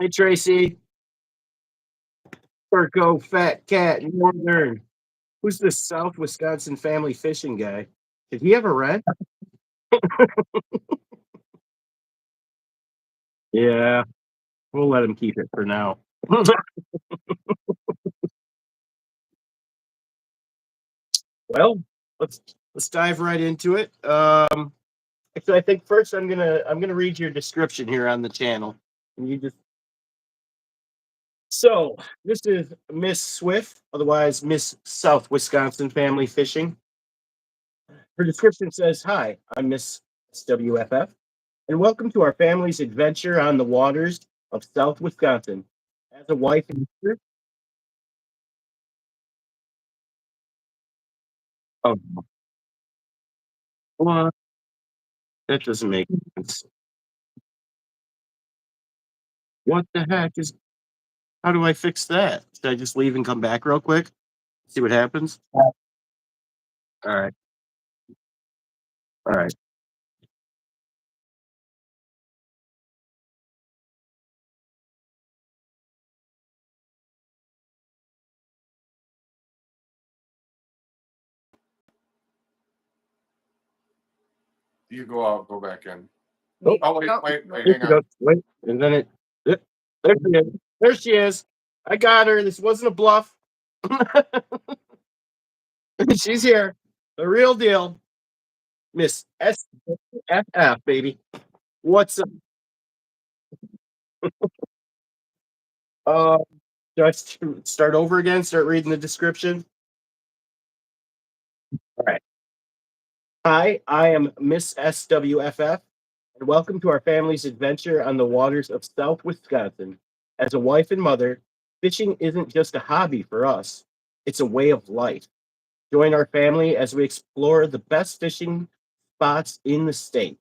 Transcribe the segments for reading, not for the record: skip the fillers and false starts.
Hey, Tracy, Turco, Fat Cat, Northern. Who's this South Wisconsin family fishing guy? Did he ever rent? Yeah, we'll let him keep it for now. Well, let's let's dive right into it. Actually, I think first I'm gonna read your description here on the channel. And you just so this is Miss Swift, otherwise Miss South Wisconsin Family Fishing. Her description says, "Hi, I'm Miss SWFF, and welcome to our family's adventure on the waters of South Wisconsin. As a wife and mother, oh, what? That doesn't make sense. What the heck is? How do I fix that? Should I just leave and come back real quick? See what happens? All right, all right. You go out, go back in. Oh, Oh, wait, Oh, wait, wait, here hang she on. goes. Wait, and then it there she is. There she is. I got her. This wasn't a bluff. She's here. The real deal. Miss SFF, baby. What's up? Uh, do I start over again? Start reading the description? All right. Hi, I am Miss SWFF, and welcome to our family's adventure on the waters of South Wisconsin. As a wife and mother, fishing isn't just a hobby for us, it's a way of life. Join our family as we explore the best fishing spots in the state,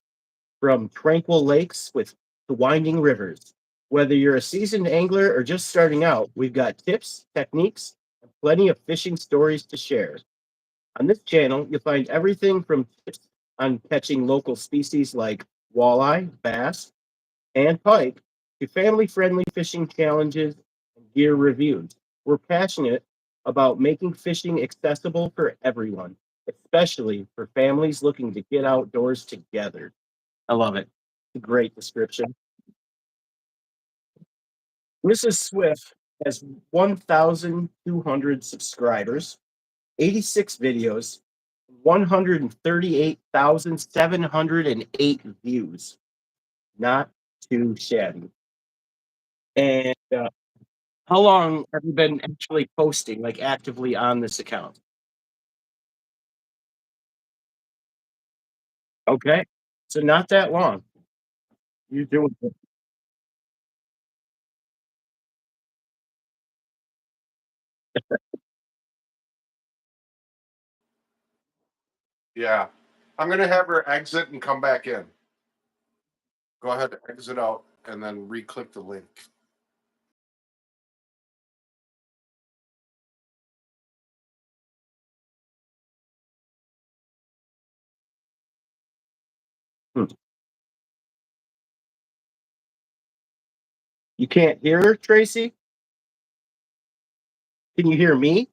from tranquil lakes with to winding rivers. Whether you're a seasoned angler or just starting out, we've got tips, techniques, and plenty of fishing stories to share. On this channel, you'll find everything from tips on catching local species like walleye, bass, and pike to family friendly fishing challenges and gear reviews. We're passionate about making fishing accessible for everyone, especially for families looking to get outdoors together. I love it. Great description. Mrs. Swift has 1,200 subscribers, 86 videos, 138,708 views. Not too shabby. And how long have you been actually posting, like actively on this account? Okay. So not that long. You're doing good. Yeah. I'm gonna have her exit and come back in. Go ahead, exit out, and then re-click the link. Hmm. You can't hear her, Tracy? Can you hear me?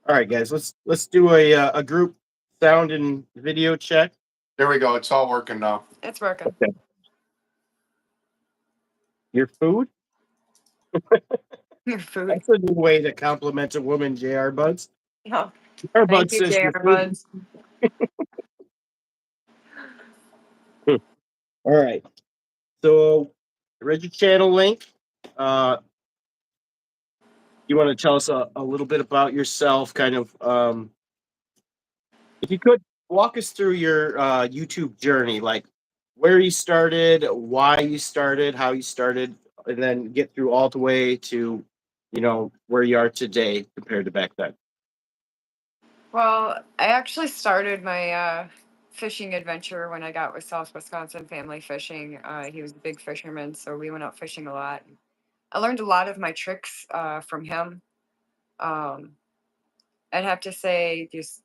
All right, guys, let's do a group sound and video check. There we go. It's all working now. it's working. Okay. Your food? Your food. That's a new way to compliment a woman, JR Buds. No. JR Thank Buds you, says your JR food. Buds. Hmm. All right. So read your channel link. Uh, you want to tell us a little bit about yourself, kind of, if you could walk us through your YouTube journey, like where you started, why you started, how you started, and then get through all the way to, where you are today compared to back then. Well, I actually started my fishing adventure when I got with South Wisconsin Family Fishing. He was a big fisherman, so we went out fishing a lot. I learned a lot of my tricks from him. Um, I'd have to say, just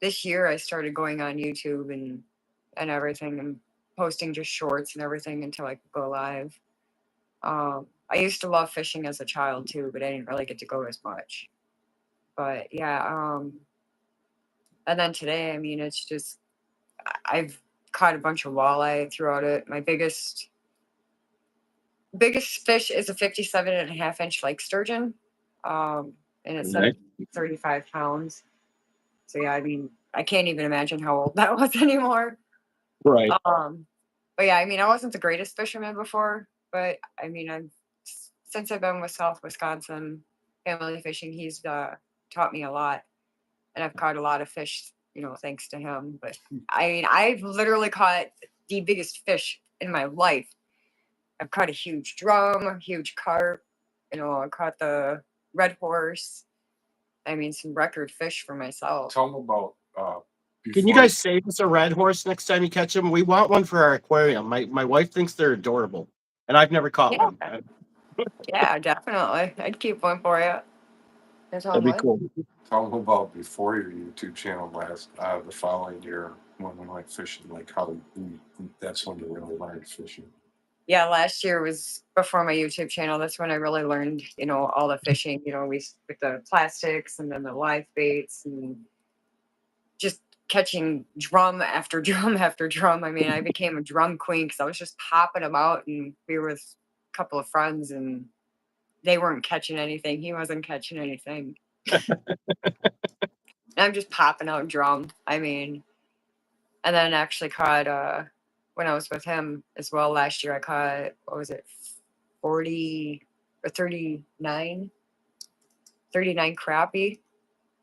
this year I started going on YouTube and everything and posting just shorts and everything until I could go live. I used to love fishing as a child too, but I didn't really get to go as much. But yeah, and then today, I mean, it's just I've caught a bunch of walleye throughout it. My biggest fish is a 57.5 inch lake sturgeon, and it's Nice. 35 pounds. So yeah, I mean, I can't even imagine how old that was anymore. Right. But yeah, I mean, I wasn't the greatest fisherman before, but I mean, since I've been with South Wisconsin Family Fishing, he's taught me a lot, and I've caught a lot of fish, thanks to him. But I mean, I've literally caught the biggest fish in my life. I've caught a huge drum, a huge carp. I caught the red horse. I mean, some record fish for myself. Tell them about. Can you guys save us a red horse next time you catch them? We want one for our aquarium. My wife thinks they're adorable, and I've never caught Yeah, one. yeah, definitely. I'd keep one for you. That's all That'd be what? cool. Tell them about before your YouTube channel the following year when we went fishing, like how that's when you really learned fishing. Yeah, last year was before my YouTube channel. That's when I really learned, all the fishing, we with the plastics and then the live baits and just catching drum after drum after drum. I mean, I became a drum queen because I was just popping them out, and we were with a couple of friends and they weren't catching anything. He wasn't catching anything. I'm just popping out drum. I mean, and then actually caught when I was with him as well last year. I caught, what was it, 40 or 39 crappie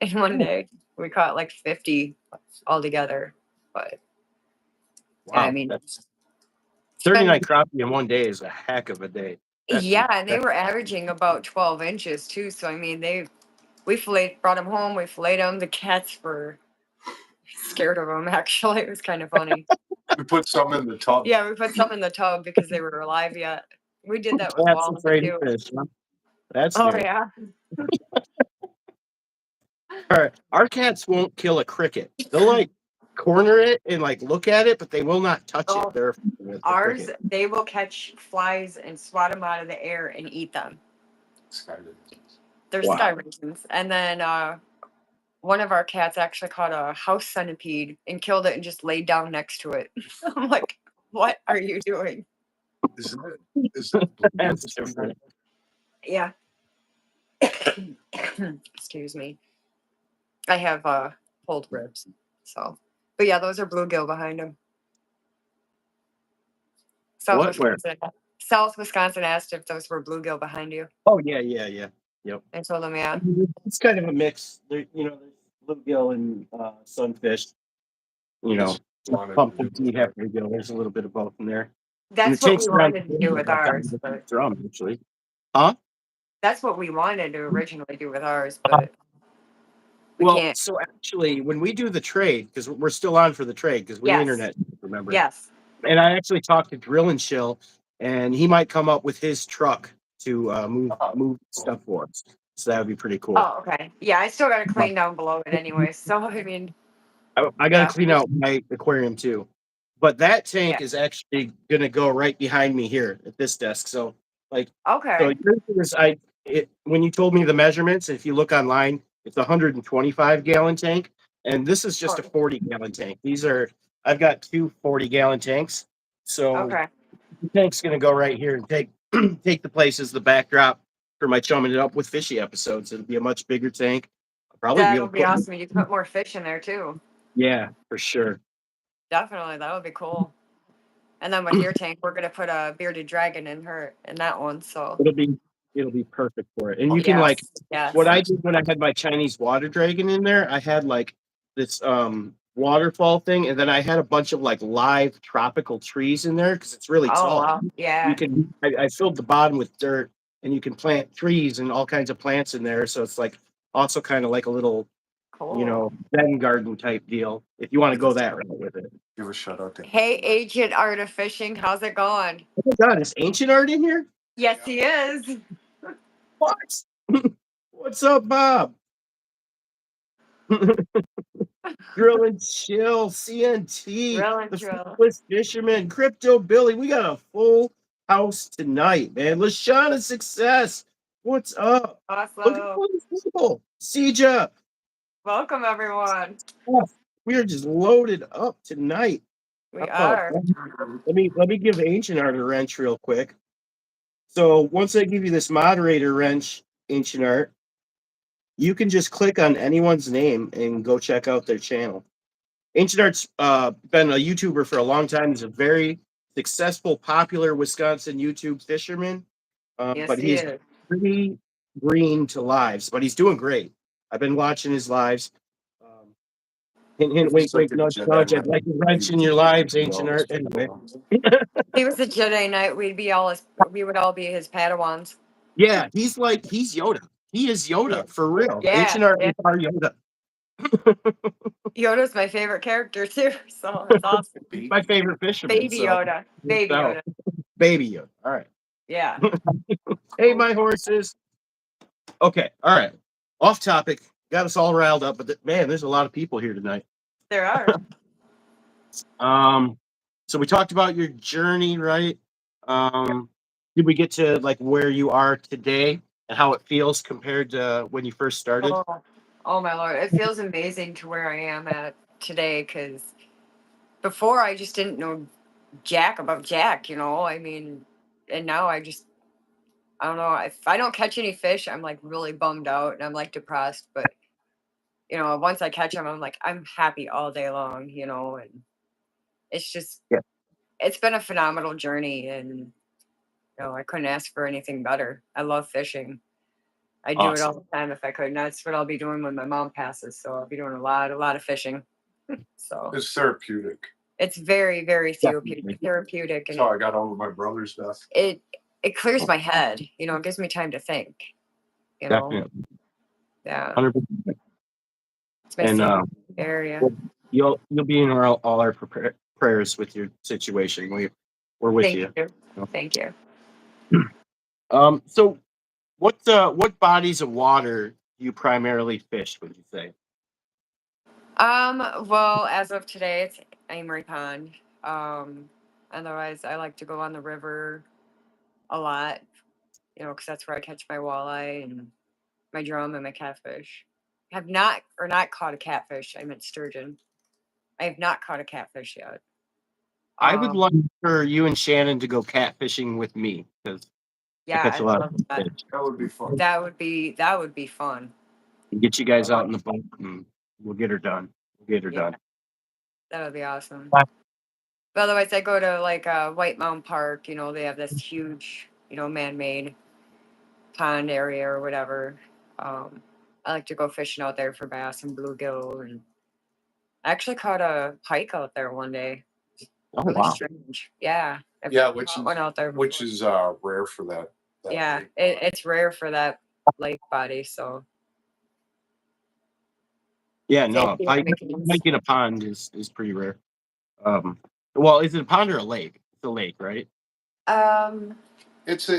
in one day. We caught like 50 altogether. But yeah, I Wow, mean, that's 39 crappie in one day is a heck of a day. yeah, and they were averaging about 12 inches too. So I mean, brought them home. We filleted them. The cats were scared of them. Actually, it was kind of funny. We put some in the tub. Yeah, we put some in the tub because they were alive yet. We did that with That's walnuts afraid too. of fish. Huh? That's Oh new. yeah. Our cats won't kill a cricket. They'll like corner it and like look at it, but they will not touch it. Oh, They're afraid of the ours, cricket. they will catch flies and swat them out of the air and eat them. They're Wow. sky raisins. And then one of our cats actually caught a house centipede and killed it and just laid down next to it. I'm like, what are you doing? Is that That's different. Yeah. Excuse me. I have pulled ribs. So, but yeah, those are bluegill behind them. Where? South Wisconsin asked if those were bluegill behind you. Oh yeah. Yep. I told them, yeah. It's kind of a mix. There's bluegill and sunfish. Pumpkin tea, half bluegill. There's a little bit of both in there. That's what we wanted to do with ours. Drum, actually. Huh? That's what we wanted to originally do with ours, but we can't. So actually, when we do the trade, because we're still on for the trade, because we internet, remember? Yes. And I actually talked to Drill and Chill, and he might come up with his truck to move stuff for us. So that would be pretty cool. Oh, okay. Yeah, I still got to clean down below it anyway. So I mean, I got to clean out my aquarium too. But that tank is actually going to go right behind me here at this desk. So okay. So when you told me the measurements, if you look online, it's a 125 gallon tank, and this is just a 40-gallon tank. I've got two 40-gallon tanks. So the tank's going to go right here and take the place as the backdrop for my Chumming It Up with Fishy episodes. It'll be a much bigger tank. That'll be awesome. You can put more fish in there too. Yeah, for sure. Definitely, that would be cool. And then with your tank, we're gonna put a bearded dragon in that one. So it'll be perfect for it. And you can what I did when I had my Chinese water dragon in there, I had like this waterfall thing, and then I had a bunch of like live tropical trees in there because it's really tall. Wow. Yeah. I filled the bottom with dirt, and you can plant trees and all kinds of plants in there. So it's like also kind of like a little Zen garden type deal if you want to go that route with it. Give a shout out to Hey, Ancient Art of Fishing, how's it going? Oh my God, is Ancient Art in here? Yes, he is. What? What's up, Bob? Drill and Chill, CNT, Drill and the Chill. Fearless Fisherman, Crypto Billy. We got a full house tonight, man. Lashana Success, what's up? Look at Awesome. all these people. Sija, Welcome, everyone. we are just loaded up tonight. We How about are. that? Let me give Ancient Art a wrench real quick. So once I give you this moderator wrench, Ancient Art, you can just click on anyone's name and go check out their channel. Ancient Art's been a YouTuber for a long time. He's a very successful, popular Wisconsin YouTube fisherman. Yes, But he he's is. pretty green to lives, but he's doing great. I've been watching his lives. Hint, hint, wink, It's like wink, a nudge, Jedi nudge. I'd Knight. like to wrench in your lives, Ancient No, Art. it's Anyway. He was a Jedi Knight. We would all be his Padawans. Yeah, he's Yoda. He is Yoda for real. Yeah, Ancient Art yeah. is our Yoda. Yoda's my favorite character too, so it's awesome. He's my favorite fisherman. Baby so Yoda. Baby so, Yoda. Baby Yoda. All right. Yeah. Hey, my horses. Okay. All right. Off topic. Got us all riled up, but man, there's a lot of people here tonight. There are. So we talked about your journey, right? Did we get to like where you are today and how it feels compared to when you first started? Oh my Lord. It feels amazing to where I am at today because before I just didn't know jack about jack, I mean, and now I don't know. If I don't catch any fish, I'm like really bummed out and I'm like depressed. But, once I catch them, I'm happy all day long, and it's just, Yeah. it's been a phenomenal journey. And, I couldn't ask for anything better. I love fishing. I do it all the time if I could. And that's what I'll be doing when my mom passes. So I'll be doing a lot of fishing. So It's therapeutic. it's very, very Definitely. therapeutic. That's And how I got over my brother's death. it clears my head. It gives me time to think. Definitely. Yeah. 100%. It's my And favorite area. you'll be in all our prayers with your situation. We're with you. Thank you. So what bodies of water do you primarily fish, would you say? Well, as of today, it's Amory Pond. Otherwise, I like to go on the river a lot, because that's where I catch my walleye and my drum and my catfish. Have not caught a catfish. I meant sturgeon. I have not caught a catfish yet. I would like for you and Shannon to go catfishing with me because I Yeah, catch a I lot love of that. fish. That would be fun. That would be fun. Get you guys out in the boat and we'll get her done. Done. That would be awesome. Bye. But otherwise, I go to like White Mountain Park. They have this huge, man-made pond area or whatever. I like to go fishing out there for bass and bluegill, and I actually caught a pike out there one day. Oh Really wow. strange. Yeah. Yeah, which caught one out there. which before. is rare for that. Yeah, lake. it's rare for that lake body. So Yeah, no, Thank you, pike Mickey. in a pond is pretty rare. Well, is it a pond or a lake? It's a lake, right? Um. It's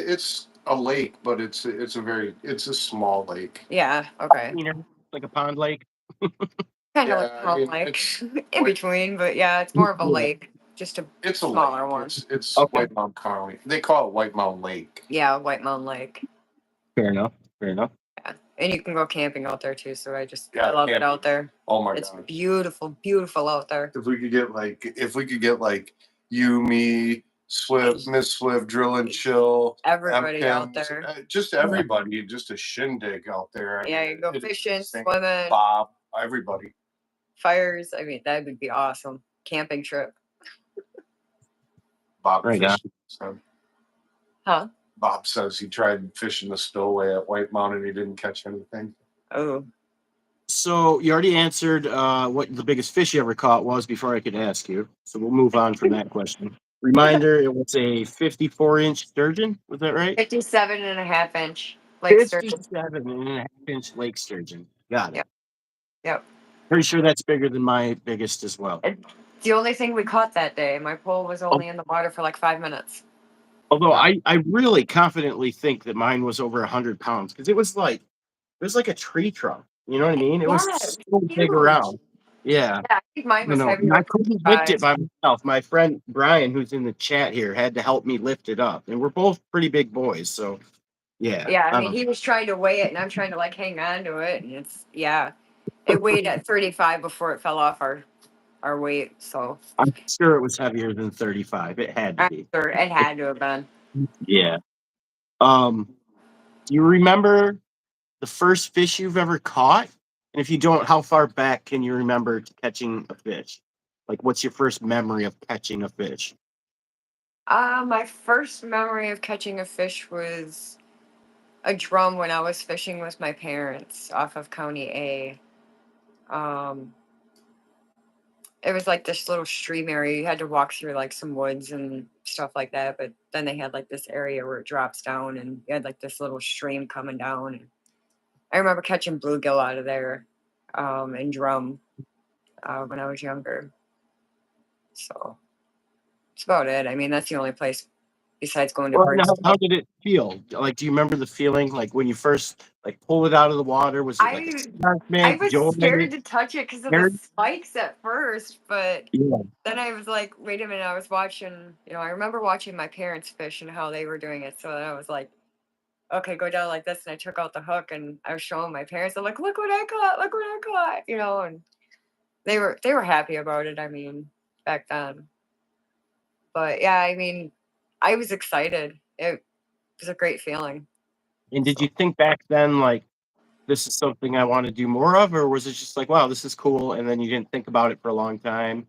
a lake, but it's a small lake. Yeah. Okay. Like a pond lake. Kind of Yeah, like I small mean, lake it's in between, but yeah, it's more of a Yeah. lake, just a it's a smaller lake. one. It's Okay. White Mountain County. They call it White Mountain Lake. Yeah, White Mountain Lake. Fair enough. Yeah, and you can go camping out there too. So I Yeah, love it camping. out there. Oh my It's god. beautiful, beautiful out there. If we could get like you, me, Swift, Miss Swift, Drill and Chill, Everybody out M's, there. just everybody, just a shindig out there. Yeah, you go It is fishing, insane. swimming, Bob, everybody. fires. I mean, that would be awesome. Camping trip. Bob Right fishing. So Huh? Bob says he tried fishing the stowaway at White Mountain. He didn't catch anything. Oh. So you already answered what the biggest fish you ever caught was before I could ask you. So we'll move on from that question. Reminder, it was a 54-inch sturgeon. Was that right? 57.5-inch lake sturgeon. 57.5-inch lake sturgeon. Got it. Yep. Pretty sure that's bigger than my biggest as well. It's the only thing we caught that day. My pole was only in the water for like 5 minutes. Although I really confidently think that mine was over 100 pounds because it was like a tree trunk. You know what I mean? It was Yeah, so big around. Yeah. Yeah, I think mine No, was no, and heavier I couldn't lift it 35. by myself. My friend Brian, who's in the chat here, had to help me lift it up, and we're both pretty big boys, so yeah. Yeah, I mean, he was trying to weigh it, and I'm trying to like hang on to it, and it weighed at 35 before it fell off our weight. So I'm sure it was heavier than 35. It had to I'm be. sure it had to have been. Yeah. Do you remember the first fish you've ever caught? And if you don't, how far back can you remember catching a fish? Like, what's your first memory of catching a fish? My first memory of catching a fish was a drum when I was fishing with my parents off of County A. Um, it was like this little stream area. You had to walk through like some woods and stuff like that. But then they had like this area where it drops down, and you had like this little stream coming down. And I remember catching bluegill out of there, and drum when I was younger. So that's about it. I mean, that's the only place besides going to Well, and Briggs. how did it feel? Like, do you remember the feeling like when you first like pulled it out of the water? Was it like I I excitement, was joy, scared to touch it because of the scared? spikes at first, but Yeah. then I was like, wait a minute, I was watching, I remember watching my parents fish and how they were doing it. So then I was like, okay, go down like this. And I took out the hook and I was showing my parents. I'm like, look what I caught, look what I caught, and they were happy about it, I mean, back then. But yeah, I mean, I was excited. It was a great feeling. And did you So think back then like this is something I want to do more of, or was it just like, wow, this is cool, and then you didn't think about it for a long time,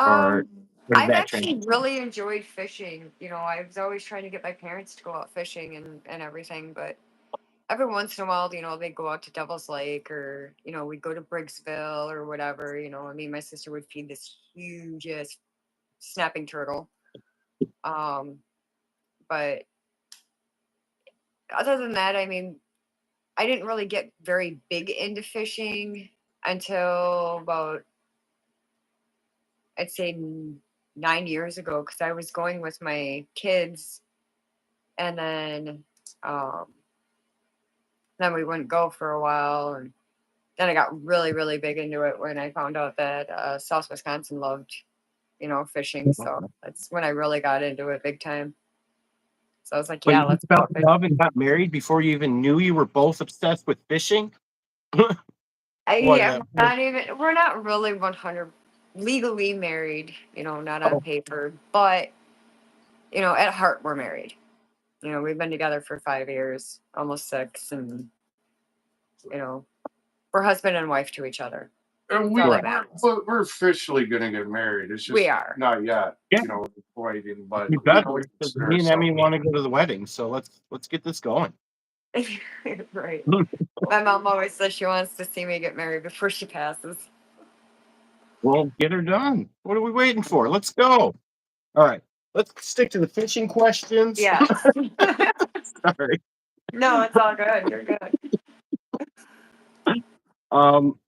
or Um, where did I've that transition? actually really enjoyed fishing. I was always trying to get my parents to go out fishing and everything, but every once in a while, they'd go out to Devil's Lake or, we'd go to Briggsville or whatever. I mean, my sister would feed this huge ass snapping turtle. Um, but other than that, I mean, I didn't really get very big into fishing until about, I'd say 9 years ago, because I was going with my kids. And um, then we wouldn't go for a while, and then I got really, really big into it when I found out that South Wisconsin loved, fishing. So that's when I really got into it big time. So I was like, But yeah, you let's fell go in fishing. love and got married before you even knew you were both obsessed with fishing? What Yeah, we're not really 100 legally married, not on oh, paper, but at heart we're married. We've been together for 5 years, almost six, and you know, we're husband and wife to each other. And That's all we, that right. we're, matters. we're we're officially going to get married. It's We just are. not yet, Yeah, waiting, but, you better, we because consider me and Emmy ourselves. want to go to the wedding, so let's get this going. Right. My mom always says she wants to see me get married before she passes. Well, get her done. What are we waiting for? Let's go. All right. Let's stick to the fishing questions. Yes. Sorry. No, it's all good. You're good. Um,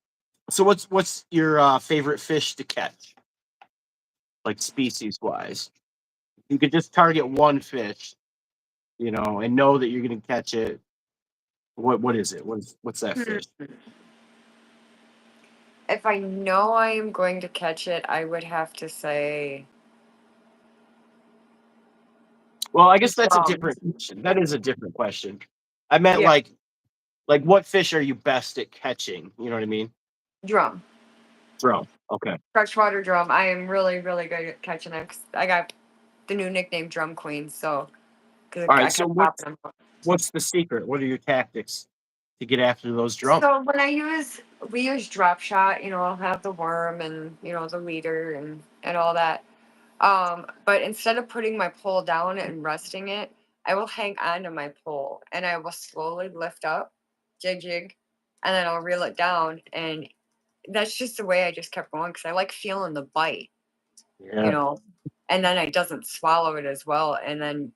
so what's your favorite fish to catch? Like species wise. You could just target one fish, and know that you're gonna catch it. What is it? What's that Hmm. fish? If I know I am going to catch it, I would have to say Well, I guess that's a drum. different question. That is a different question. I meant Yeah, like what fish are you best at catching? You know what I mean? drum. Throw. Okay. Freshwater drum. I am really, really good at catching them. 'Cause I got the new nickname Drum Queen, so because All right. I So kept popping them up. what's the secret? What are your tactics to get after those drums? So we use drop shot. I'll have the worm and the leader and all that. But instead of putting my pole down and resting it, I will hang on to my pole and I will slowly lift up, jig jig, and then I'll reel it down. And that's just the way I just kept going because I like feeling the bite, you Yeah. know. And then it doesn't swallow it as well. And then,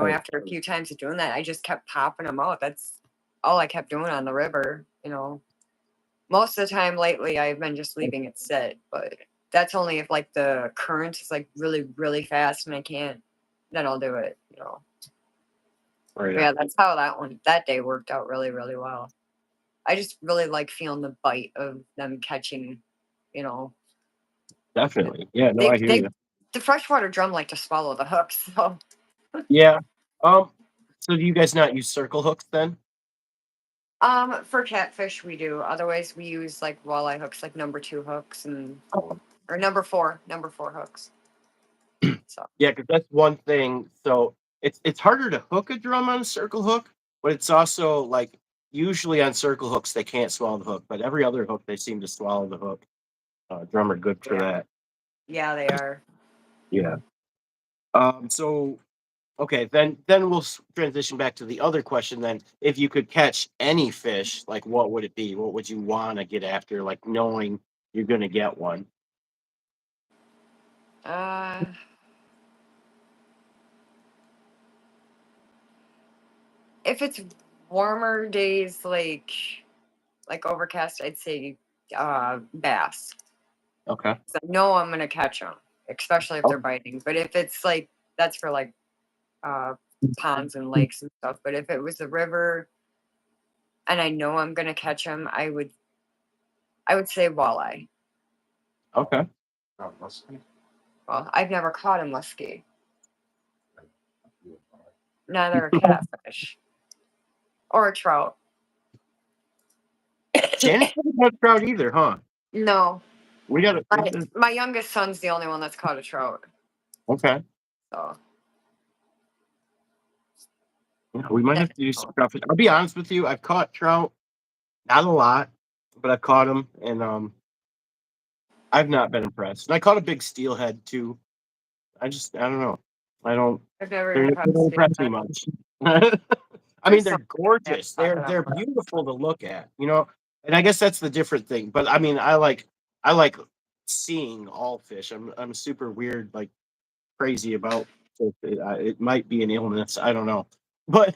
Right. after a few times of doing that, I just kept popping them out. That's all I kept doing on the river. Most of the time lately, I've been just leaving it sit, but that's only if like the current is like really, really fast and I can't, then I'll do it. Right. But yeah, that's how that day worked out really, really well. I just really like feeling the bite of them catching, you know. Definitely. Yeah, no, They I hear they you. the freshwater drum like to swallow the hooks, so Yeah. Um, so do you guys not use circle hooks then? for catfish we do. Otherwise we use like walleye hooks, like number 2 hooks and or number four hooks. So Yeah, because that's one thing. So it's harder to hook a drum on a circle hook, but it's also like usually on circle hooks they can't swallow the hook, but every other hook they seem to swallow the hook. Drum are good for yeah. that. Yeah, they are. Yeah. So okay, then we'll transition back to the other question. Then, if you could catch any fish, like what would it be? What would you want to get after? Like knowing you're gonna get one. Uh if it's warmer days like overcast, I'd say bass. Okay. 'Cause I know I'm gonna catch them, especially if Oh, they're biting. But if it's like that's for like uh, ponds and lakes and stuff. But if it was a river and I know I'm gonna catch them, I would say walleye. okay. Not musky. Well, I've never caught a muskie, Yeah. neither a catfish or a trout. Shannon hasn't caught trout either, huh? No, We got my to. my youngest son's the only one that's caught a trout. Okay. So Yeah, we might that, have to do some trout. I'll be honest with you. I've caught trout, not a lot, but I've caught them, and I've not been impressed. And I caught a big steelhead too. I don't know. I don't. I've never even They caught a don't impress me steelhead. much. I mean, There's they're something I haven't gorgeous. caught They're that I'm they're proud beautiful to look at, you know. And I guess that's the different thing. But I mean, I like seeing all fish. I'm super weird, like crazy about fish. It might be an illness. I don't know, but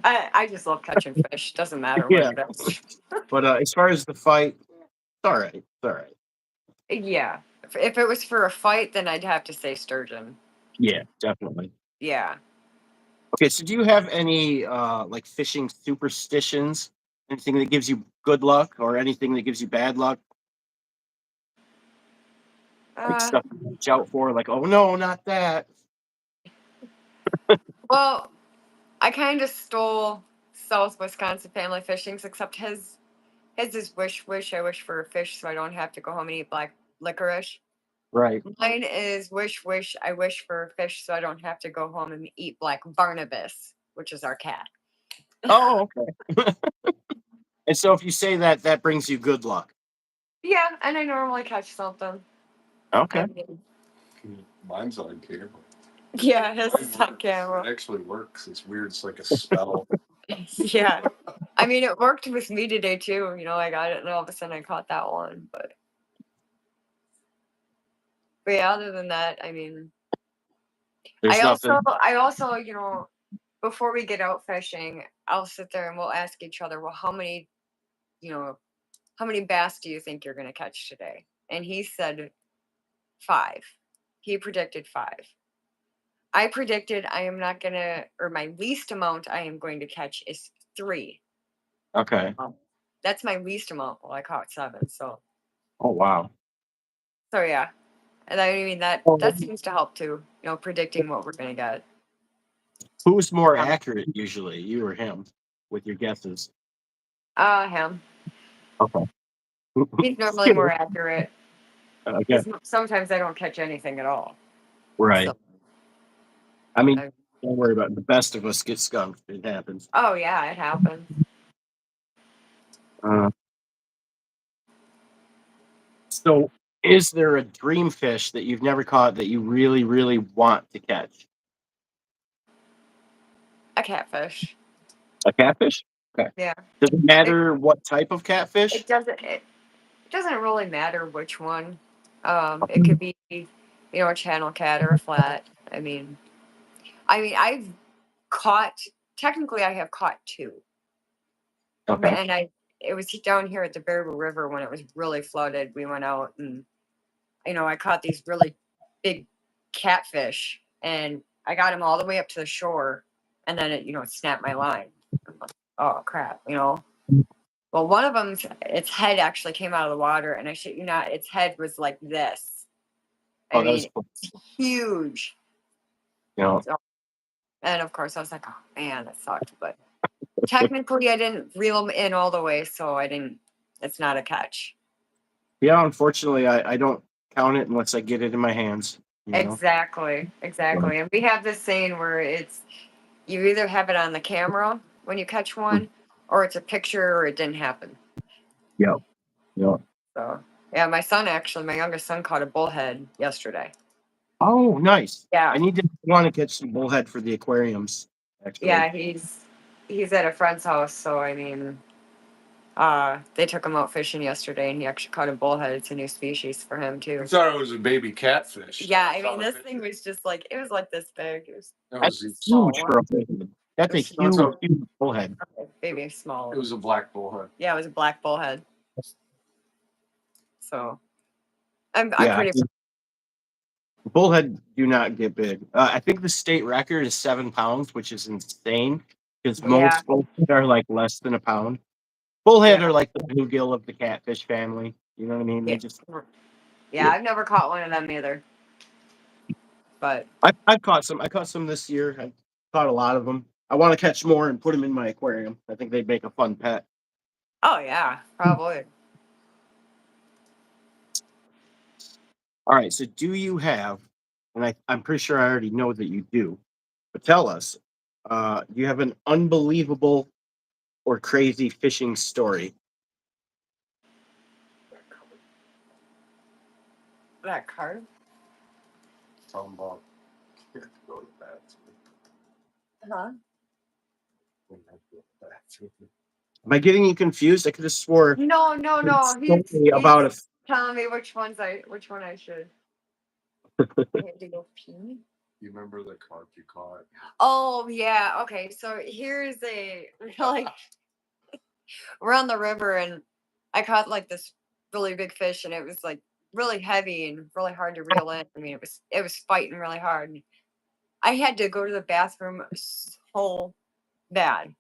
I just love catching fish. Doesn't matter what yeah. it is. But as far as the fight, it's all right. It's all right. Yeah. If it was for a fight, then I'd have to say sturgeon. Yeah, definitely. Yeah. Okay, so do you have any like fishing superstitions? Anything that gives you good luck or anything that gives you bad luck? Like Uh, stuff to watch out for, like, oh no, not that. well, I kind of stole South Wisconsin family fishings, except his is wish. I wish for a fish so I don't have to go home and eat black licorice. Right. Mine is wish. I wish for a fish so I don't have to go home and eat black Barnabas, which is our cat. Oh, okay. And so if you say that, that brings you good luck. Yeah, and I normally catch something. I Okay. mean, Mine's on camera. yeah, his Mine is on works. camera. It actually works. It's weird. It's like a spell. Yeah. I mean, it worked with me today too. I got it, and all of a sudden I caught that one. But yeah, other than that, I mean, There's nothing. I also, before we get out fishing, I'll sit there and we'll ask each other, well, you know, how many bass do you think you're going to catch today? And he said 5. He predicted 5. I predicted I am not going to, or my least amount I am going to catch is 3. Okay. That's my least amount. Well, I caught 7. Oh wow. So yeah. And I mean, that Um, seems to help too, predicting what we're going to get. Who's more Um, accurate usually, you or him, with your guesses? him. Okay. He's normally Yeah, more accurate okay. because sometimes I don't catch anything at all. Right. So, I mean, I, don't worry about it. The best of us get skunked. It happens. oh yeah, it happens. Uh, so, is there a dream fish that you've never caught that you really, really want to catch? A catfish. A catfish? Okay. Yeah. Does it It matter what type of catfish? it doesn't really matter which one. It could be a channel cat or a flat. I mean, I've caught. Technically, I have caught 2, Okay. and it was down here at the Baraboo River when it was really flooded. We went out and I caught these really big catfish, and I got them all the way up to the shore, and then it snapped my line. I'm like, oh crap. Well, one of them, its head actually came out of the water, and I shit you not, its head was like this. I Oh, that was mean, cool. huge. You know, So, and of course, I was like, oh man, that sucked. But technically, I didn't reel them in all the way, so I didn't. It's not a catch. yeah. Unfortunately, I don't count it unless I get it in my hands. You know. Exactly, Right. exactly. And we have this saying where it's you either have it on the camera when you catch one, or it's a picture, or it didn't happen. Yeah. Yeah. So yeah, my youngest son, caught a bullhead yesterday. Oh, nice. Yeah, I need to want to catch some bullhead for the aquariums. Actually. yeah, he's at a friend's house, so I mean, they took him out fishing yesterday, and he actually caught a bullhead. It's a new species for him I too. thought it was a baby catfish. Yeah, I mean, this thing was just like it was like this big. It was That That's was a small huge one. for a bullhead. That's a It's small. huge, huge bullhead. Maybe small. It was a black bullhead. Yeah, it was a black bullhead. So I'm Yeah, pretty. bullhead do not get big. I think the state record is 7 pounds, which is insane because Yeah, most bullhead are like less than a pound. Bullhead yeah, are like the bluegill of the catfish family. You know what I mean? They yeah. just. Yeah, I've never caught one of them either. But I've caught some. I caught some this year. I caught a lot of them. I want to catch more and put them in my aquarium. I think they'd make a fun pet. oh yeah, probably. All right. So, do you have? And I'm pretty sure I already know that you do. But tell us. Do you have an unbelievable or crazy fishing story? That card? Tell them about go to the bathroom. Huh? When I go to the bathroom. Am I getting you confused? I could have swore No, no, no. it's something about a. He's telling me which one I should. I had to go pee. You remember the carp you caught? Oh yeah. Okay. So here's a like we're on the river and I caught like this really big fish and it was like really heavy and really hard to reel in. I mean, it was fighting really hard. I had to go to the bathroom so bad.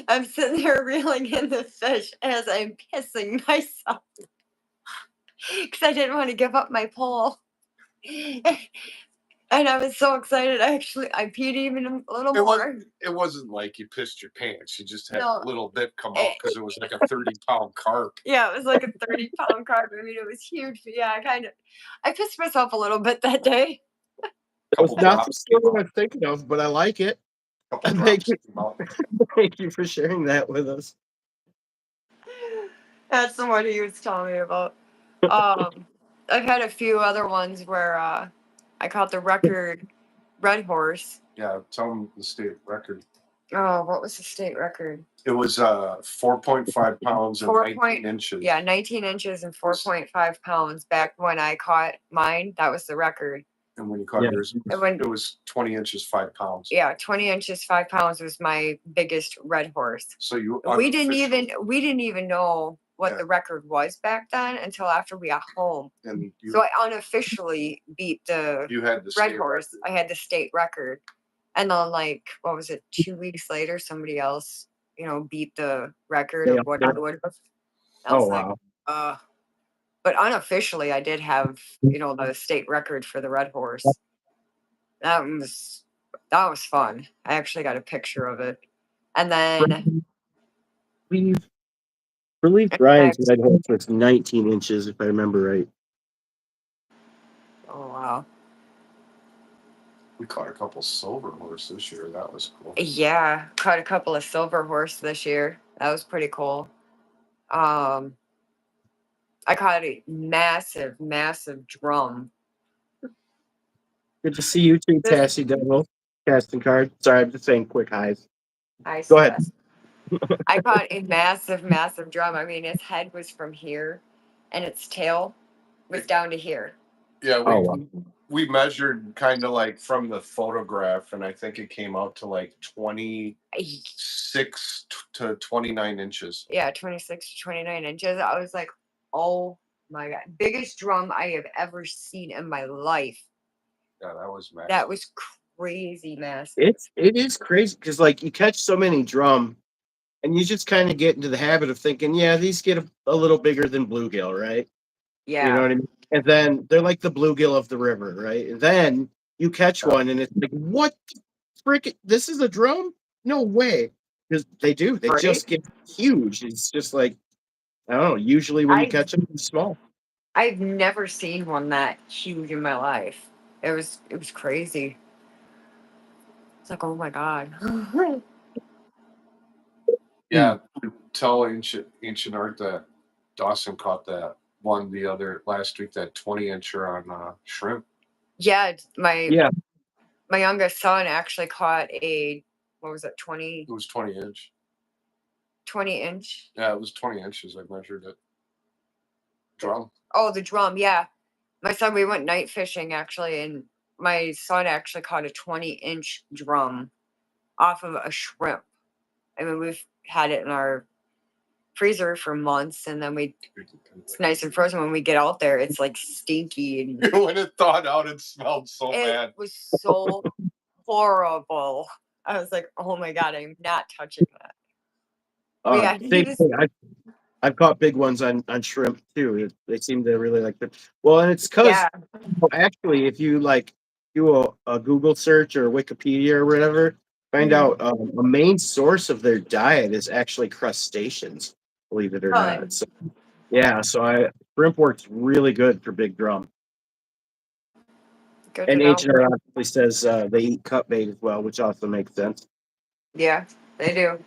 I'm sitting there reeling in the fish as I'm pissing myself because I didn't want to give up my pole. And I was so excited. I peed even a little more. It wasn't like you pissed your pants. You just had No, a little bit come out eh, because it was like a 30-pound carp. yeah, it was like a 30-pound carp. I mean, it was huge. But yeah, I pissed myself a little bit that day. That was Couple not the drops came story I out. was thinking of, but I like it. Couple Thank drops you. came out. Thank you for sharing that with us. That's the one he was telling me about. Um, I've had a few other ones where I caught the record red horse. Yeah, tell them the state record. Oh, what was the state record? It was 4.5 pounds and 4 19 inches. Yeah, 19 inches and 4.5 pounds back when I caught mine. That was the record. And when you caught Yeah. yours, it was 20 inches, 5 pounds. Yeah, 20 inches, 5 pounds was my biggest red horse. So you We didn't even know what the record was back then until after we got home. And So I unofficially beat the you had the red state horse. record. I had the state record. And then like what was it, 2 weeks later, somebody else, beat the record Yeah. of what I would have. I was Oh like, wow. but unofficially I did have, the state record for the red horse. That was fun. I actually got a picture of it. And then Believe believe Brian's red horse was 19 inches, if I remember right. oh wow. We caught a couple silver horse this year. That was cool. Yeah, caught a couple of silver horse this year. That was pretty cool. Um, I caught a massive, massive drum. Good to see you too, This Tassie Devil. Casting card. Sorry, I'm just saying quick highs. I Go ahead. I caught a massive, massive drum. I mean, its head was from here, and its tail was down to here. Yeah, Oh wow. we measured kind of like from the photograph, and I think it came out to like 26 to 29 inches. Yeah, 26 to 29 inches. I was like, oh my god, biggest drum I have ever seen in my life. Yeah, that was massive. That was crazy massive. It is crazy because like you catch so many drum and you just kind of get into the habit of thinking, yeah, these get a little bigger than bluegill, right? You know Yeah. what I mean? And then they're like the bluegill of the river, right? And then you catch one, and it's like, what freaking? This is a drum? No way! Because they do. They Right? just get huge. It's just like I don't know. Usually, when you I catch them, they're small. I've never seen one that huge in my life. It was crazy. It's like, oh my god. Yeah, tell ancient art that Dawson caught that one the other last week, that 20-incher on shrimp. Yeah, my Yeah, my youngest son actually caught a, what was it, 20 It was 20-inch. 20 inch. Yeah, it was 20 inches. I measured it. Drum. Oh, the drum, yeah. My son, we went night fishing actually, and my son actually caught a 20-inch drum off of a shrimp. I mean, we've had it in our freezer for months, and then it's nice and frozen. When we get out there, it's like stinky, and When it thawed out, it smelled so it bad. was so horrible. I was like, oh my god, I'm not touching that. But yeah, he same was, thing. I've caught big ones on shrimp too. They seem to really like them. Well, and it's because yeah. actually, if you like do a Google search or Wikipedia or whatever, find Mhm. out a main source of their diet is actually crustaceans. Believe it or Really not. So yeah, shrimp works really good for big drum. good to And know. Agent Art obviously says they eat cut bait as well, which also makes sense. Yeah, they do.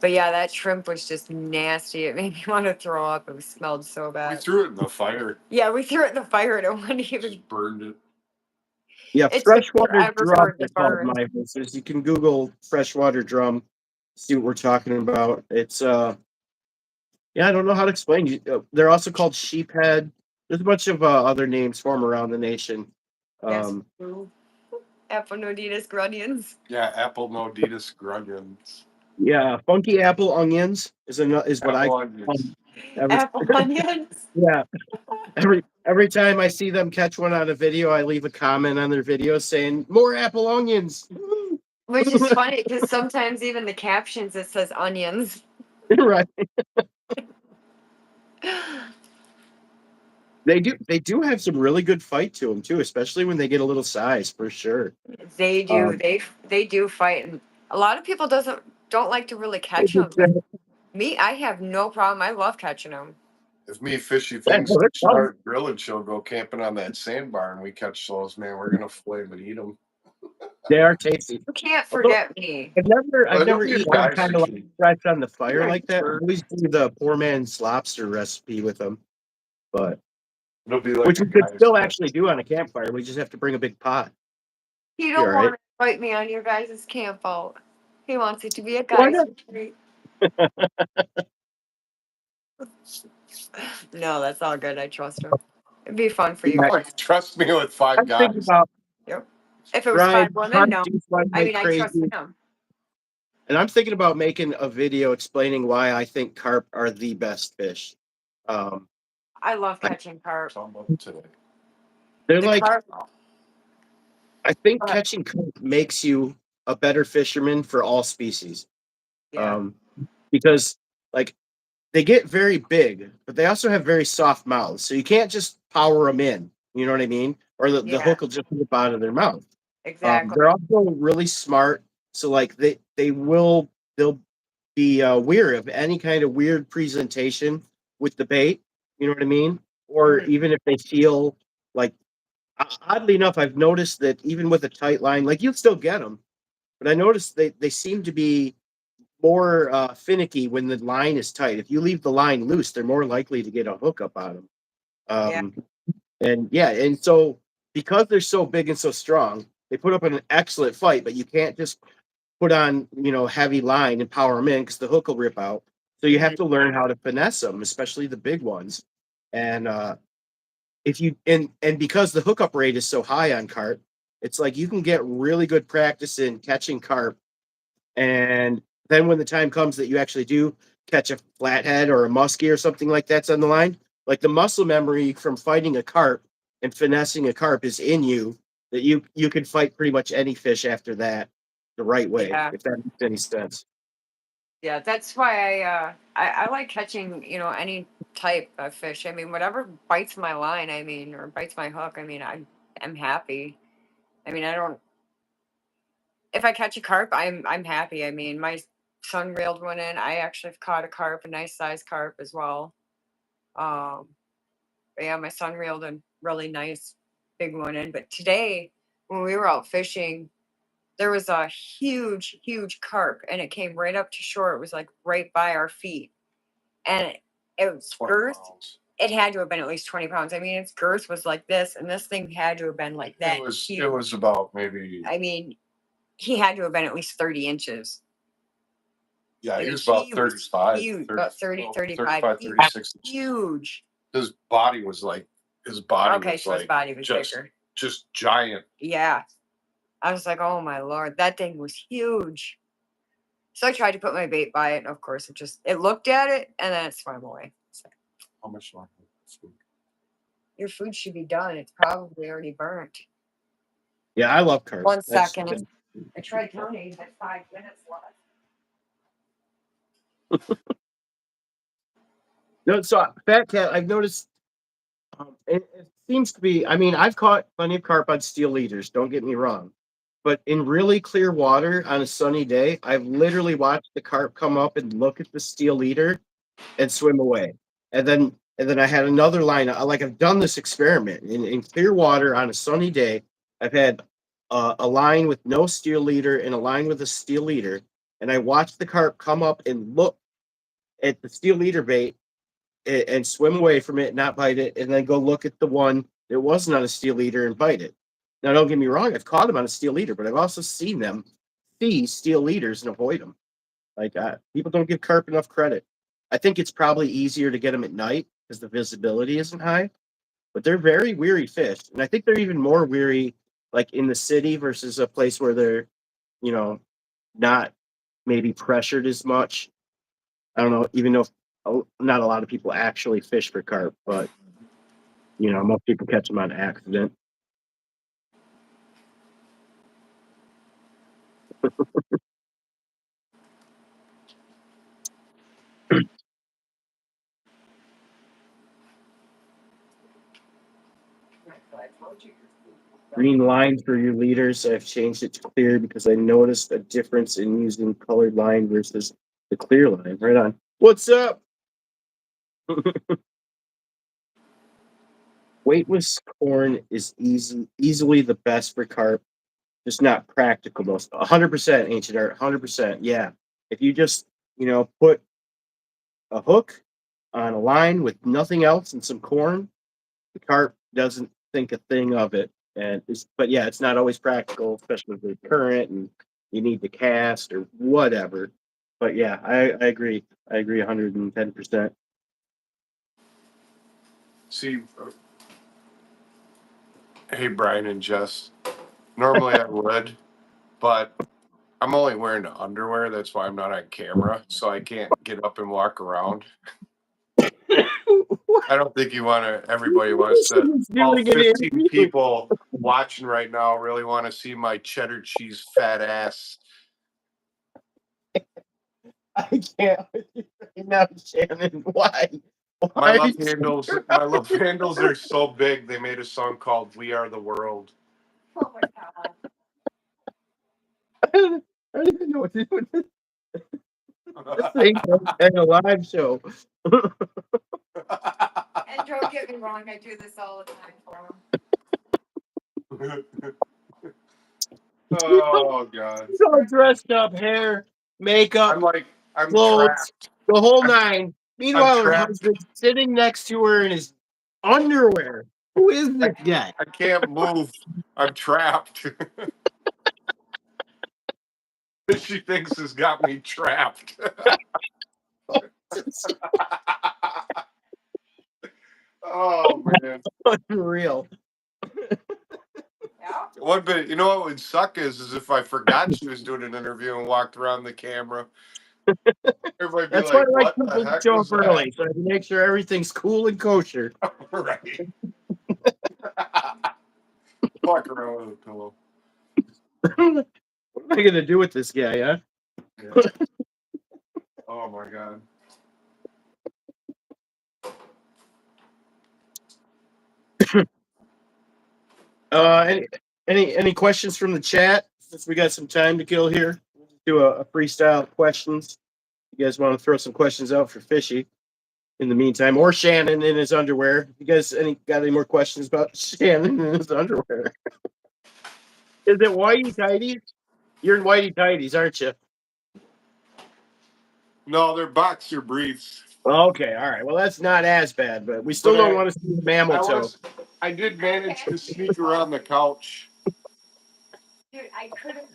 But yeah, that shrimp was just nasty. It made me want to throw up. It smelled so We bad. threw it in the fire. Yeah, we threw it in the fire and it wouldn't even. Just burned it. Yeah, It took freshwater forever for drum it to is called burn. my verses. You can Google freshwater drum, see what we're talking about. It's yeah, I don't know how to explain. They're also called sheephead. There's a bunch of other names for them around the nation. Yes. Um, Aponoditis grunions. Yeah, apple noditis grunions. yeah, funky apple onions is what I Apple call onions. them. Every, Apple onions. yeah, every time I see them catch one on a video, I leave a comment on their video saying more apple onions. Which is funny because sometimes even the captions it says onions. Right. They do have some really good fight to them too, especially when they get a little size for sure. They do. Um, They do fight, and a lot of people don't like to really catch them. But me, I have no problem. I love catching them. If me fishy yeah, things no, they're fun. start grilling, she'll go camping on that sandbar and we catch those, man. We're gonna flay them and eat them. They are tasty. You can't Although forget me. I've It'll never be a eaten them guy kind of like fishing. fresh on the fire Yeah, like that. I always do the poor man's lobster recipe with them, but It'll be like which a we could guy's still fish. actually do on a campfire. We just have to bring a big pot. you You all don't right? want to invite me on your guys' camp out. He wants it to be a Why guy's not? retreat. No, that's all good. I trust him. It'd be fun for you Yeah, guys. Oh, you trust me with 5 I'm thinking guys. about Yep. If it was fried 5 women, fried no. deep fried I like mean, I trust crazy. him. And I'm thinking about making a video explaining why I think carp are the best fish. Um, I love I, catching carp. Talking about today. they're The like carp. I think But catching carp makes you a better fisherman for all species. yeah, Um, because like they get very big, but they also have very soft mouths, so you can't just power them in. You know what I mean? Or the yeah, hook will just slip out of their mouth. exactly. They're also really smart, so like they'll be weary of any kind of weird presentation with the bait. You know what I mean? Or Mhm. even if they feel like oddly enough, I've noticed that even with a tight line, like you'll still get them, but I noticed they seem to be more finicky when the line is tight. If you leave the line loose, they're more likely to get a hookup on them. Yeah, And yeah, and so because they're so big and so strong, they put up an excellent fight. But you can't just put on heavy line and power them in because the hook will rip out. So you have mhm, to learn how to finesse them, especially the big ones. And if you and because the hookup rate is so high on carp, it's like you can get really good practice in catching carp, and then when the time comes that you actually do catch a flathead or a muskie or something like that's on the line, like the muscle memory from fighting a carp and finessing a carp is in you that you can fight pretty much any fish after that the right way, yeah. if that makes any sense. Yeah, that's why I like catching, any type of fish. I mean, whatever bites my line, I mean, or bites my hook, I mean, I'm happy. I mean, I don't if I catch a carp, I'm happy. I mean, my son reeled one in. I actually have caught a carp, a nice sized carp as well. Um, but yeah, my son reeled a really nice big one in. But today, when we were out fishing, there was a huge, huge carp, and it came right up to shore. It was like right by our feet, and it was 20 girth. pounds. It had to have been at least 20 pounds. I mean, its girth was like this, and this thing had to have been like that. It was huge. about maybe, I mean, he had to have been at least 30 inches. yeah, I he mean, was about he was 35, huge, 30, about 30, well, 35. 35, He was 36 inches. huge. His body was like, Okay, so his body was bigger. just giant. Yeah. I was like, oh my Lord, that thing was huge. So I tried to put my bait by it, and of course it looked at it and then it swam away. So, How much longer? your food should be done. It's probably already burnt. Yeah, I love carp. 1 second. I tried counting, had 5 minutes left. No, so Fat Cat, I've noticed it seems to be. I mean, I've caught plenty of carp on steel leaders. Don't get me wrong, but in really clear water on a sunny day, I've literally watched the carp come up and look at the steel leader and swim away, and then I had another line. Like I've done this experiment in clear water on a sunny day. I've had a line with no steel leader and a line with a steel leader, and I watched the carp come up and look at the steel leader bait and swim away from it, not bite it, and then go look at the one that wasn't on a steel leader and bite it. Now, don't get me wrong, I've caught them on a steel leader, but I've also seen them see steel leaders and avoid them. Like people don't give carp enough credit. I think it's probably easier to get them at night because the visibility isn't high, but they're very weary fish, and I think they're even more weary like in the city versus a place where they're, you know, not maybe pressured as much. I don't know, even though not a lot of people actually fish for carp, but most people catch them on accident. Green line for your leaders. I've changed it to clear because I noticed a difference in using colored line versus the clear line. Right on. What's up? Weightless corn is easily the best for carp, just not practical. Most 100% ancient art. 100%. Yeah. If you just put a hook on a line with nothing else and some corn, the carp doesn't think a thing of it. But yeah, it's not always practical, especially with the current and you need to cast or whatever. But yeah, I agree. I agree 110%. See, hey, Brian and Jess, normally I would, but I'm only wearing the underwear. That's why I'm not on camera, so I can't get up and walk around. I don't think everybody wants to, all 15 people watching right now really want to see my cheddar cheese fat ass. I can't with you right now, Shannon. Why? My love handles are so big. They made a song called "We Are the World." Oh my God. I don't even know what to do with this thing and a live show. And don't get me wrong, I do this all the time for him. Oh God! He's all dressed up, hair, makeup, I'm clothes, trapped. the whole I'm, 9. I'm Meanwhile, her trapped. husband's sitting next to her in his underwear. Who is this guy? I can't move. I'm trapped. She thinks has got me trapped. Oh man. Unreal. Yeah. One bit, you know what would suck is if I forgot she was doing an interview and walked around the camera. Everybody be That's why I like, like "What the people to heck show was up that?" early, so I can make sure everything's cool and kosher. Right. Walk around with a pillow. What am I gonna do with this guy, huh? Yeah. Oh my god. Any questions from the chat? Since we got some time to kill here, do a freestyle of questions. You guys want to throw some questions out for Fishy in the meantime, or Shannon in his underwear? You guys got any more questions about Shannon in his underwear? Is it whitey tighties? You're in whitey tighties, aren't you? No, they're boxer briefs. Okay, all right. Well, that's not as bad, but we still don't want to see the mammal toe. I did manage to sneak around the couch. Dude, I could have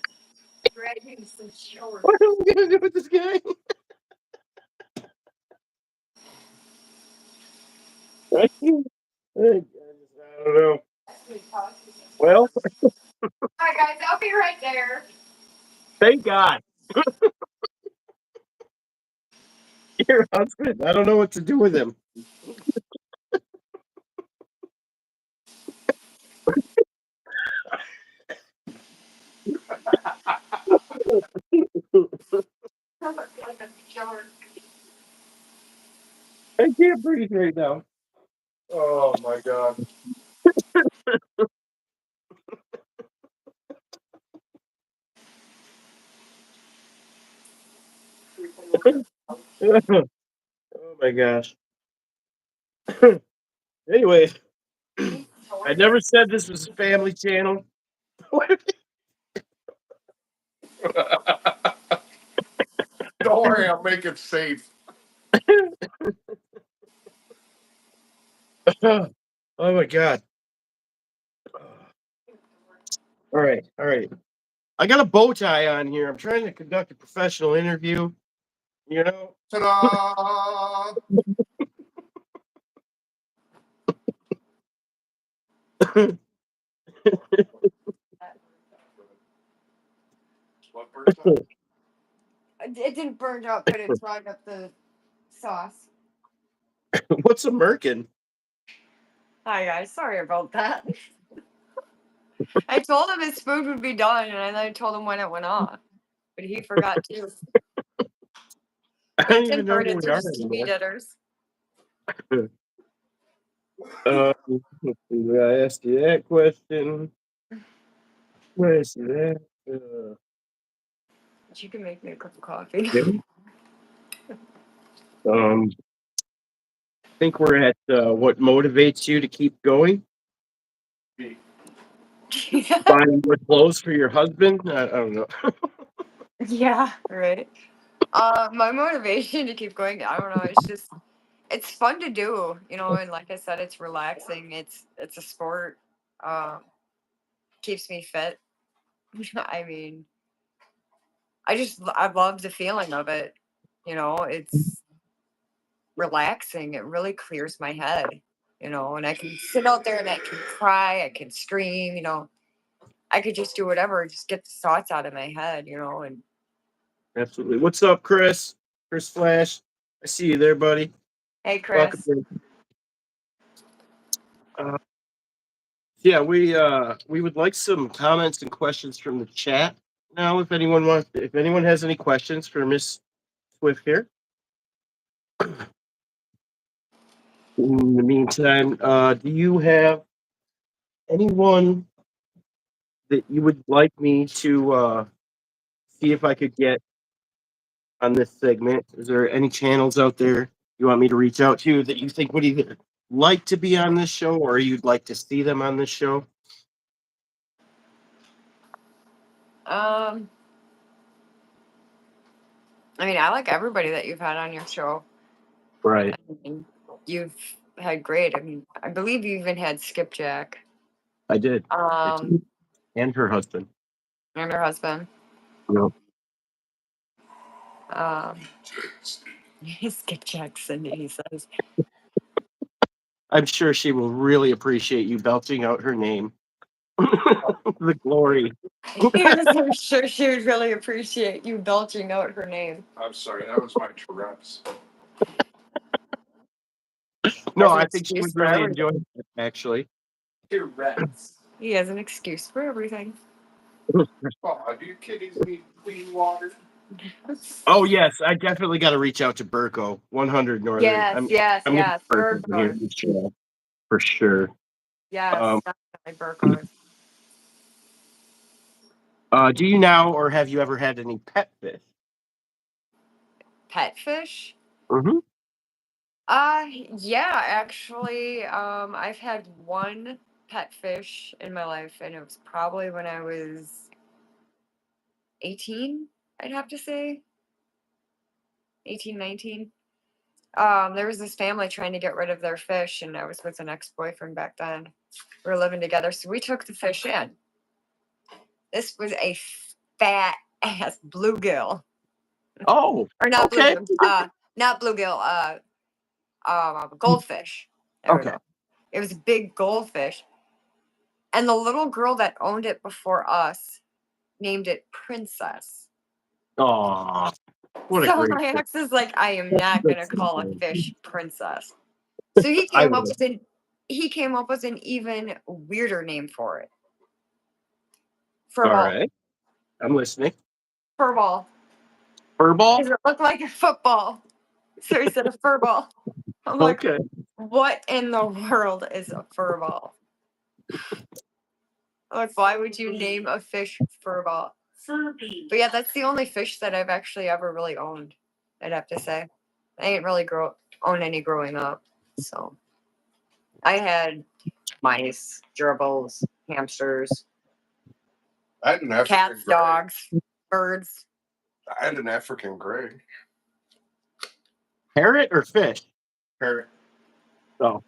grabbed you some shorts. What are we gonna do with this guy? I don't know. Well, Hi guys, I'll be right there. thank God. Your husband. I don't know what to do with him. I can't breathe right now. Oh my god. Oh my gosh. Anyway, I never said this was a family channel. Don't worry, I'll make it safe. Oh my god. All right, all right. I got a bow tie on here. I'm trying to conduct a professional interview. You know, Ta-da! What burnt up? It didn't burn up, but it dried up the sauce. what's a merkin? Hi guys, sorry about that. I told him his food would be done, and then I told him when it went off, but he forgot too. I But don't it even didn't know burn who it. we They're are just anymore. meat eaters. Let's see. I asked you that question. Where is that? But you can make me a cup of coffee. I think we're at what motivates you to keep going. Buying more clothes for your husband. I don't know. Yeah, right. My motivation to keep going, I don't know. It's just it's fun to do, you know, and like I said, it's relaxing. It's a sport. Um, keeps me fit. I mean, I love the feeling of it. You know, it's relaxing. It really clears my head. You know, and I can sit out there and I can cry. I can scream. You know, I could just do whatever, just get the thoughts out of my head. You know, and Absolutely. What's up, Chris? Chris Flash. I see you there, buddy. hey, Welcome. Chris. Yeah, we would like some comments and questions from the chat now. If anyone has any questions for Miss Swift here. In the meantime, do you have anyone that you would like me to see if I could get on this segment? Is there any channels out there you want me to reach out to that you think would either like to be on this show or you'd like to see them on this show? I mean, I like everybody that you've had on your show. Right. I mean, you've had great. I mean, I believe you even had Skipjack. I did. Um, And her husband. and her husband. No. Skipjack Cindy, he says. I'm sure she will really appreciate you belching out her name. The glory. Yes, I'm sure she would really appreciate you belching out her name. I'm sorry, that was my Tourette's. No, Has an I think she excuse would for really everything. enjoy it, actually. Tourette's. He has an excuse for everything. Oh, do your kitties need clean water? Oh yes, I definitely got to reach out to Burko 100 Northern. Yes, I'm gonna Burko here Burgos. for sure. Yes, definitely Burgos. Do you now or have you ever had any pet fish? Pet fish? Mm-hmm. Yeah, actually, I've had one pet fish in my life, and it was probably when I was 18, I'd have to say. 18, 19. There was this family trying to get rid of their fish, and I was with an ex-boyfriend back then. We were living together, so we took the fish in. This was a fat ass bluegill. Oh, Or not okay. bluegill. Not bluegill. Goldfish. There we Okay. go. It was a big goldfish. And the little girl that owned it before us named it Princess. Oh, what a So great my fish. ex is like, I am not gonna That's so call a good. fish Princess. So I would. he came up with an even weirder name for it. All Furball. right. I'm listening. Furball. Furball? Because it looked like a football. So he said a furball. I'm like, Okay. what in the world is a furball? Like, why would you name a fish furball? Furby. But yeah, that's the only fish that I've actually ever really owned, I'd have to say. I didn't really own any growing up. So I had mice, gerbils, hamsters, I had an African cats, gray. dogs, birds. I had an African gray. Parrot or fish? Parrot. Oh.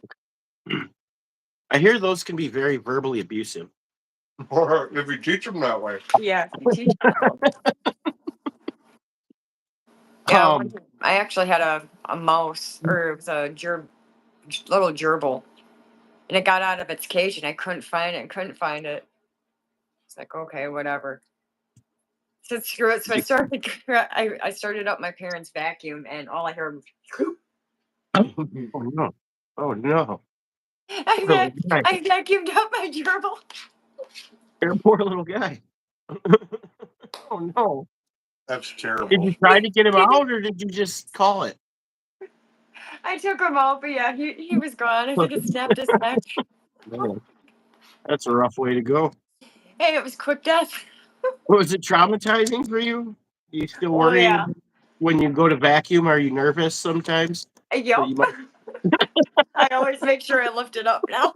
I hear those can be very verbally abusive. Or if you teach them that way. Yeah, you teach them. Yeah, I actually had a mouse, or it was a little gerbil, and it got out of its cage, and I couldn't find it. It's like, okay, whatever. So screw it. So I started up my parents' vacuum, and all I heard was, Oh no. Oh no. I vacuumed up my gerbil. You're a poor little guy. Oh no. That's Did terrible. you try to get him out or did you just call it? I took him out, but yeah, he was gone. I think it snapped his neck. Man, that's a rough way to go. Hey, it was quick death. Was it traumatizing for you? You still Oh worry yeah. when you go to vacuum? Are you nervous sometimes? That Yep. you might- I always make sure I lift it up now.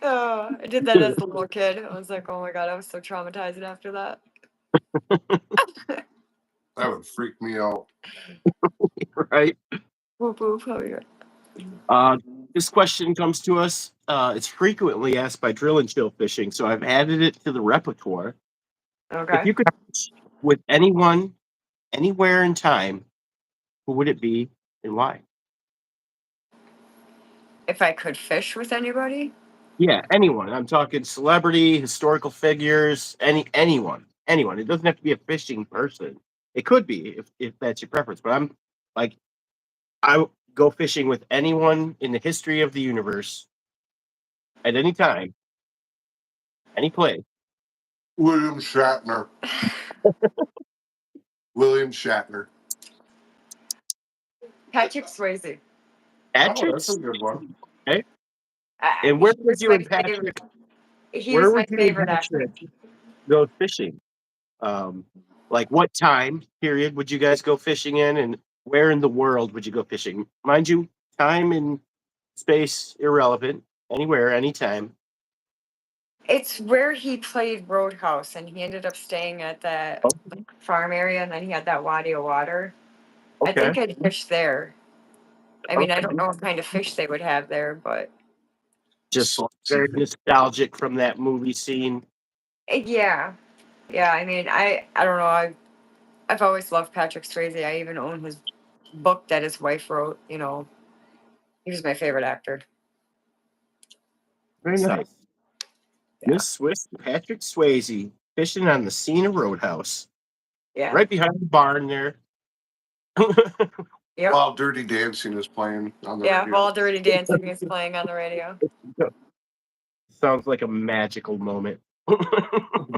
I did that as a little kid. I was like, oh my god, I was so traumatized after that. That would freak me out. right? Whoop, whoop, oh, yeah. This question comes to us. It's frequently asked by drill and chill fishing, so I've added it to the repertoire. Okay. If you could fish with anyone, anywhere in time, who would it be and why? If I could fish with anybody? Yeah, anyone. I'm talking celebrity, historical figures, anyone. Anyone. It doesn't have to be a fishing person. It could be if that's your preference. But I'm like I would go fishing with anyone in the history of the universe at any time, any place. William Shatner. William Shatner. Patrick Swayze. Patrick, Oh, that's a good one. okay. And where would you and Patrick? He Where was my would you and favorite actor. Patrick go fishing? Like what time period would you guys go fishing in, and where in the world would you go fishing? Mind you, time and space irrelevant. Anywhere, anytime. It's where he played Roadhouse, and he ended up staying at that farm area, and then he had that body of water. I Okay. think I'd fish there. I mean, I Okay. don't know what kind of fish they would have there, but Just very nostalgic from that movie scene. yeah, yeah. I mean, I don't know. I've always loved Patrick Swayze. I even own his book that his wife wrote. You know, he was my favorite actor. Very So, nice. yeah. Miss Swift, Patrick Swayze fishing on the scene of Roadhouse, Yeah. right behind the barn there. Yep. While Dirty Dancing is playing on the radio. While Dirty Dancing is playing on the radio. Sounds like a magical moment.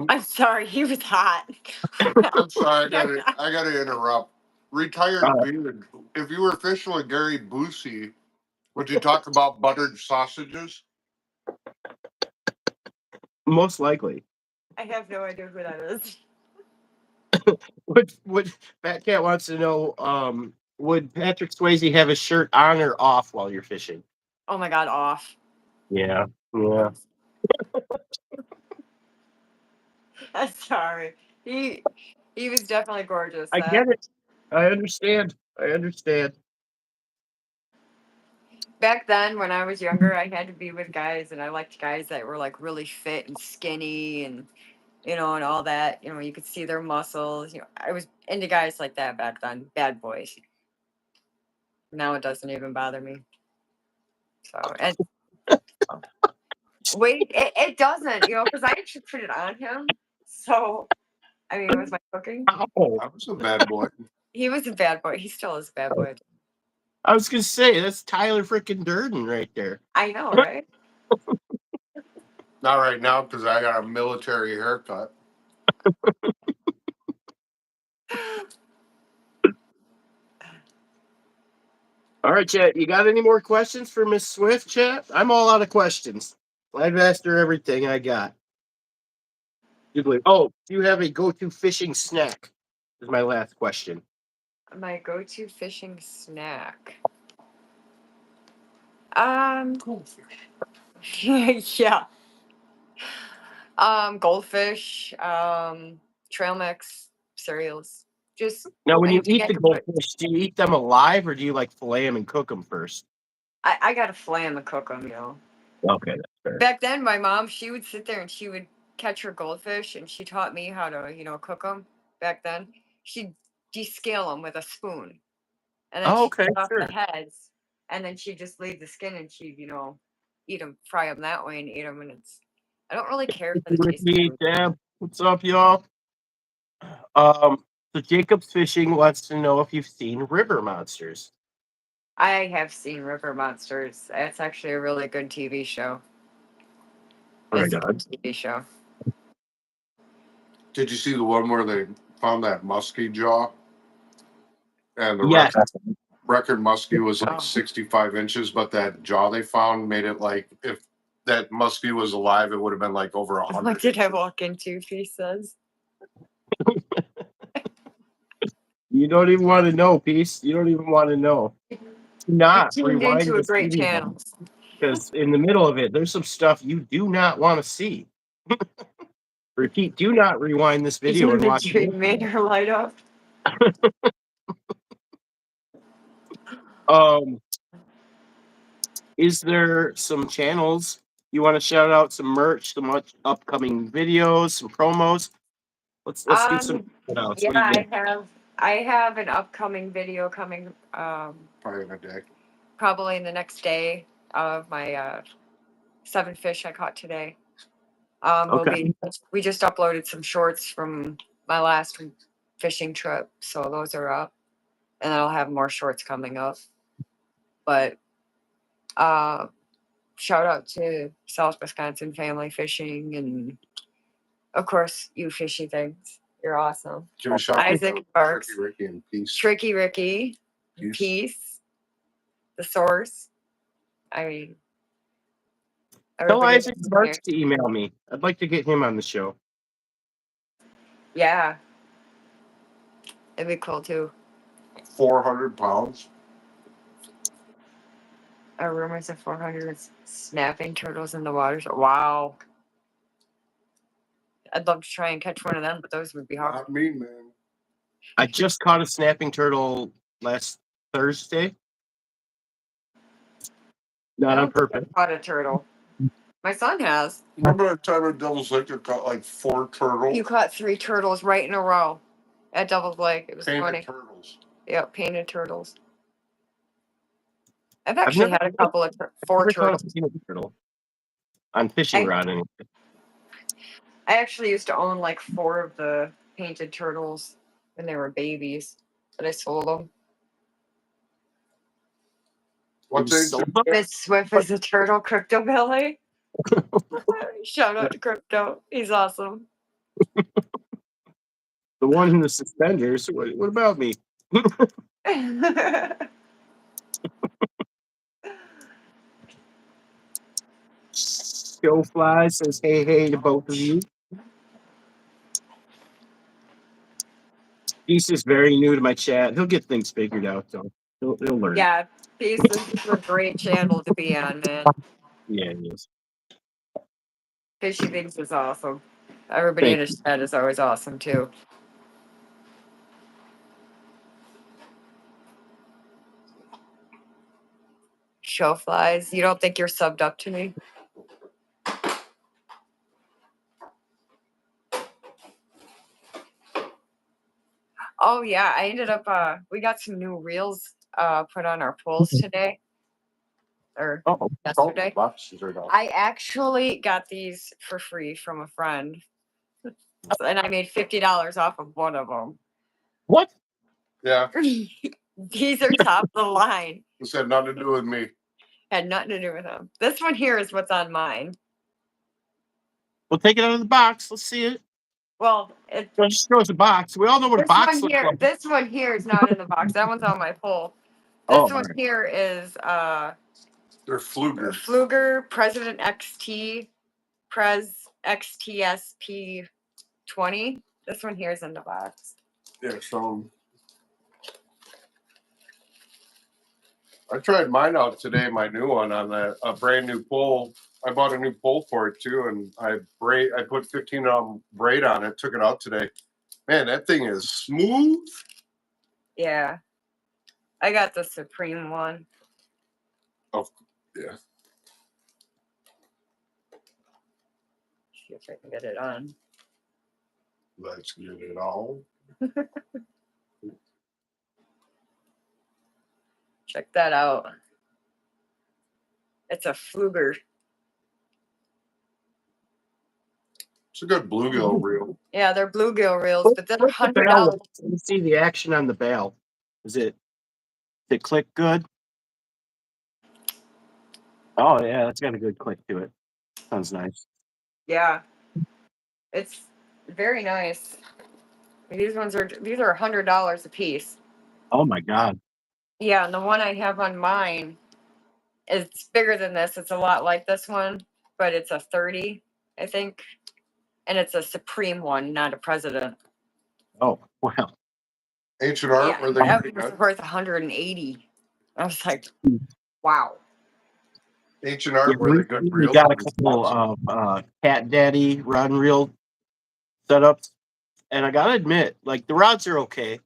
I'm sorry, he was hot. I'm sorry, I gotta interrupt. Retired beard. If you were fishing with Gary Busey, would you talk about buttered sausages? Most likely. I have no idea who that is. What Fat Cat wants to know, would Patrick Swayze have his shirt on or off while you're fishing? Oh my god, off. Yeah. Yeah. I'm sorry. He was definitely gorgeous. I get it. I understand. Back then when I was younger, I had to be with guys and I liked guys that were like really fit and skinny and and all that. You could see their muscles. I was into guys like that back then, bad boys. Now it doesn't even bother me. So, and wait, it doesn't, because I actually put it on him. So, I mean, it was my cooking. Oh, I was a bad boy. He was a bad boy. He still is a bad boy. I was gonna say that's Tyler freaking Durden right there. I know, right? Not right now because I got a military haircut. All right, chat. You got any more questions for Miss Swift, chat? I'm all out of questions. I've asked her everything I got. Oh, do you have a go-to fishing snack? Is my last question. My go-to fishing snack. Yeah. Goldfish, trail mix, cereals. Just Now, when you anything eat I the can put. goldfish, do you eat them alive or do you like fillet them and cook them first? I gotta flay them and cook them, Okay, that's fair. Back then, my mom, she would sit there and she would catch her goldfish, and she taught me how to, cook them. Back then, she'd descale them with a spoon, and then Oh, she'd okay, cut off sure. the heads, and then she'd just leave the skin, and she'd, eat them, fry them that way, and eat them. And I don't really care for the taste of food. Dab. What's up, y'all? So Jacob's Fishing wants to know if you've seen river monsters. I have seen River Monsters. It's actually a really good TV show. It's a good TV show. Did you see the one where they found that muskie jaw? And the Yes. record muskie was like Oh. 65 inches, but that jaw they found made it like if that muskie was alive, it would have been like over 100. What did I walk into? He says. You don't even want to know, Peace. You don't even want to know. Do not You tuned rewind into a this great video channel. because in the middle of it, there's some stuff you do not want to see. Repeat, do not rewind this video and watch it. Made her light up. Is there some channels you want to shout out? Some merch, some upcoming videos, some promos? Let's do some shout-outs. What do you got? I have an upcoming video coming Probably in a day. probably in the next day of my 7 fish I caught today. We just uploaded some shorts from my last fishing trip, so those are up, and I'll have more shorts coming up. But shout out to South Wisconsin Family Fishing, and of course you Fishy things. You're awesome. Give a shout Isaac out to Barks, Tricky Ricky and Peace. Tricky Ricky, Peace, the Source. I mean, Tell everybody Isaac Barks to email me. I'd like to get him on the show. Yeah, it'd be cool too. 400 pounds. Rumors of 400 snapping turtles in the waters. Wow. I'd love to try and catch one of them, but those would be hard. Not me, man. I just caught a snapping turtle last Thursday. Not on purpose. I caught a turtle. My son has. Remember that time at Devil's Lake I caught like 4 turtles? You caught 3 turtles right in a row at Devil's Lake. It was Painted funny. turtles. Yep, painted turtles. I've actually had a couple of 4 turtles. Turtle on fishing rod. Anyway. I actually used to own like 4 of the painted turtles when they were babies, but I sold them. What's Miss Swift is a turtle crypto belly. Shout out to Crypto. He's awesome. The one in the suspenders. What about me? Joe Fly says hey to both of you. He's just very new to my chat. He'll get things figured out, so he'll learn. Yeah, this is a great channel to be on, man. Yeah, he is. Fishy thinks is awesome. Everybody in his chat is always awesome too. Show flies. You don't think you're subbed up to me? Oh yeah, I ended up we got some new reels put on our poles today. Or yesterday. I actually got these for free from a friend. And I made $50 off of one of them. What? Yeah. These are top of the line. This had nothing to do with me. Had nothing to do with them. This one here is what's on mine. We'll take it out of the box. Let's see it. Well, it just show us a box. We all know what a box looks like. This one here is not in the box. That one's on my pole. This one here is they're Fluger. Fluger President XT Prez XTSP 20. This one here is in the box. Yeah, so I tried mine out today, my new one on a brand new pole. I bought a new pole for it too, and I put 15 braid on it, took it out today. Man, that thing is smooth. Yeah. I got the Supreme one. Oh, yeah. See if I can get it on. Let's get it on. Check that out. It's a Fluger. It's a good bluegill reel. Yeah, they're bluegill reels, but they're $100. Let me see the action on the bail. Does it click good? Oh yeah, that's got a good click to it. Sounds nice. Yeah, it's very nice. These are $100 a piece. Oh my god. Yeah, and the one I have on mine is bigger than this. It's a lot like this one, but it's a 30, I think, and it's a Supreme one, not a President. Oh wow. Ancient art, yeah, were they that was worth 180. I was like, wow. Ancient art, were they good We reels? got a couple of Cat Daddy rod and reel setups, and I gotta admit, like the rods are okay.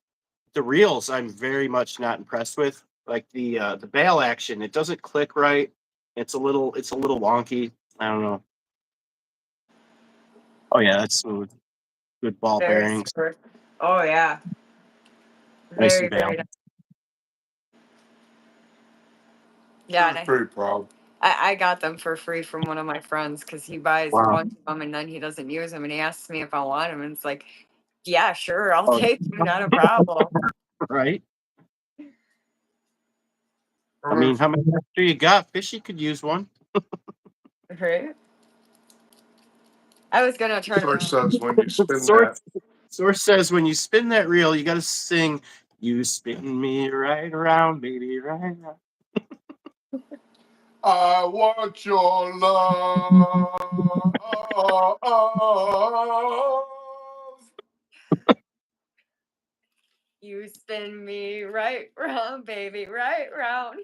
The reels, I'm very much not impressed with. Like the bail action, it doesn't click right. It's a little wonky. I don't know. Oh yeah, that's smooth. Good ball Very bearings. super. Oh yeah. Nice Very, and very balanced. nice. Yeah, I'm pretty proud. I got them for free from one of my friends because he buys a bunch of them and then he doesn't use them, and he asks me if I want them, and it's like, yeah, sure, I'll take them, not a problem. Right. I mean, how many extra you got? Fishy could use one. Right? I was gonna turn Source says when you spin Source says when you spin that reel, you got to sing, "You spin me right around, baby, right around." I want your love. You spin me right round, baby, right round.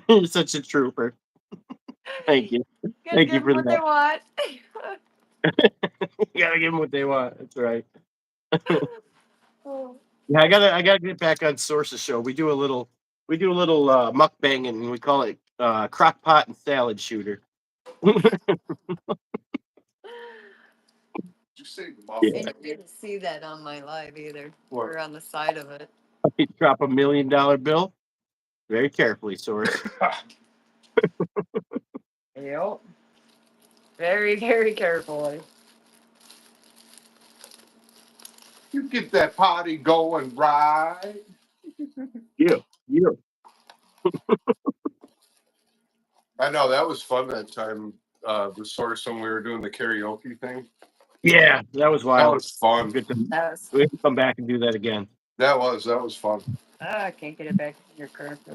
You're such a trooper. Thank you. Thank you for what that. they want. You gotta give them what they want. That's right. Yeah, I gotta get back on Source's show. We do a little mukbang, and we call it crock pot and salad shooter. You say And you didn't see that on my live either. What? We're on the side of it. You drop $1 million bill very carefully, Source. Yep. Very, very carefully. You get that party going right. Yeah. I know that was fun that time. The source when we were doing the karaoke thing. Yeah, that was That wild. was fun. That was. We have to come back and do that again. That was fun. I can't get it back in your currency.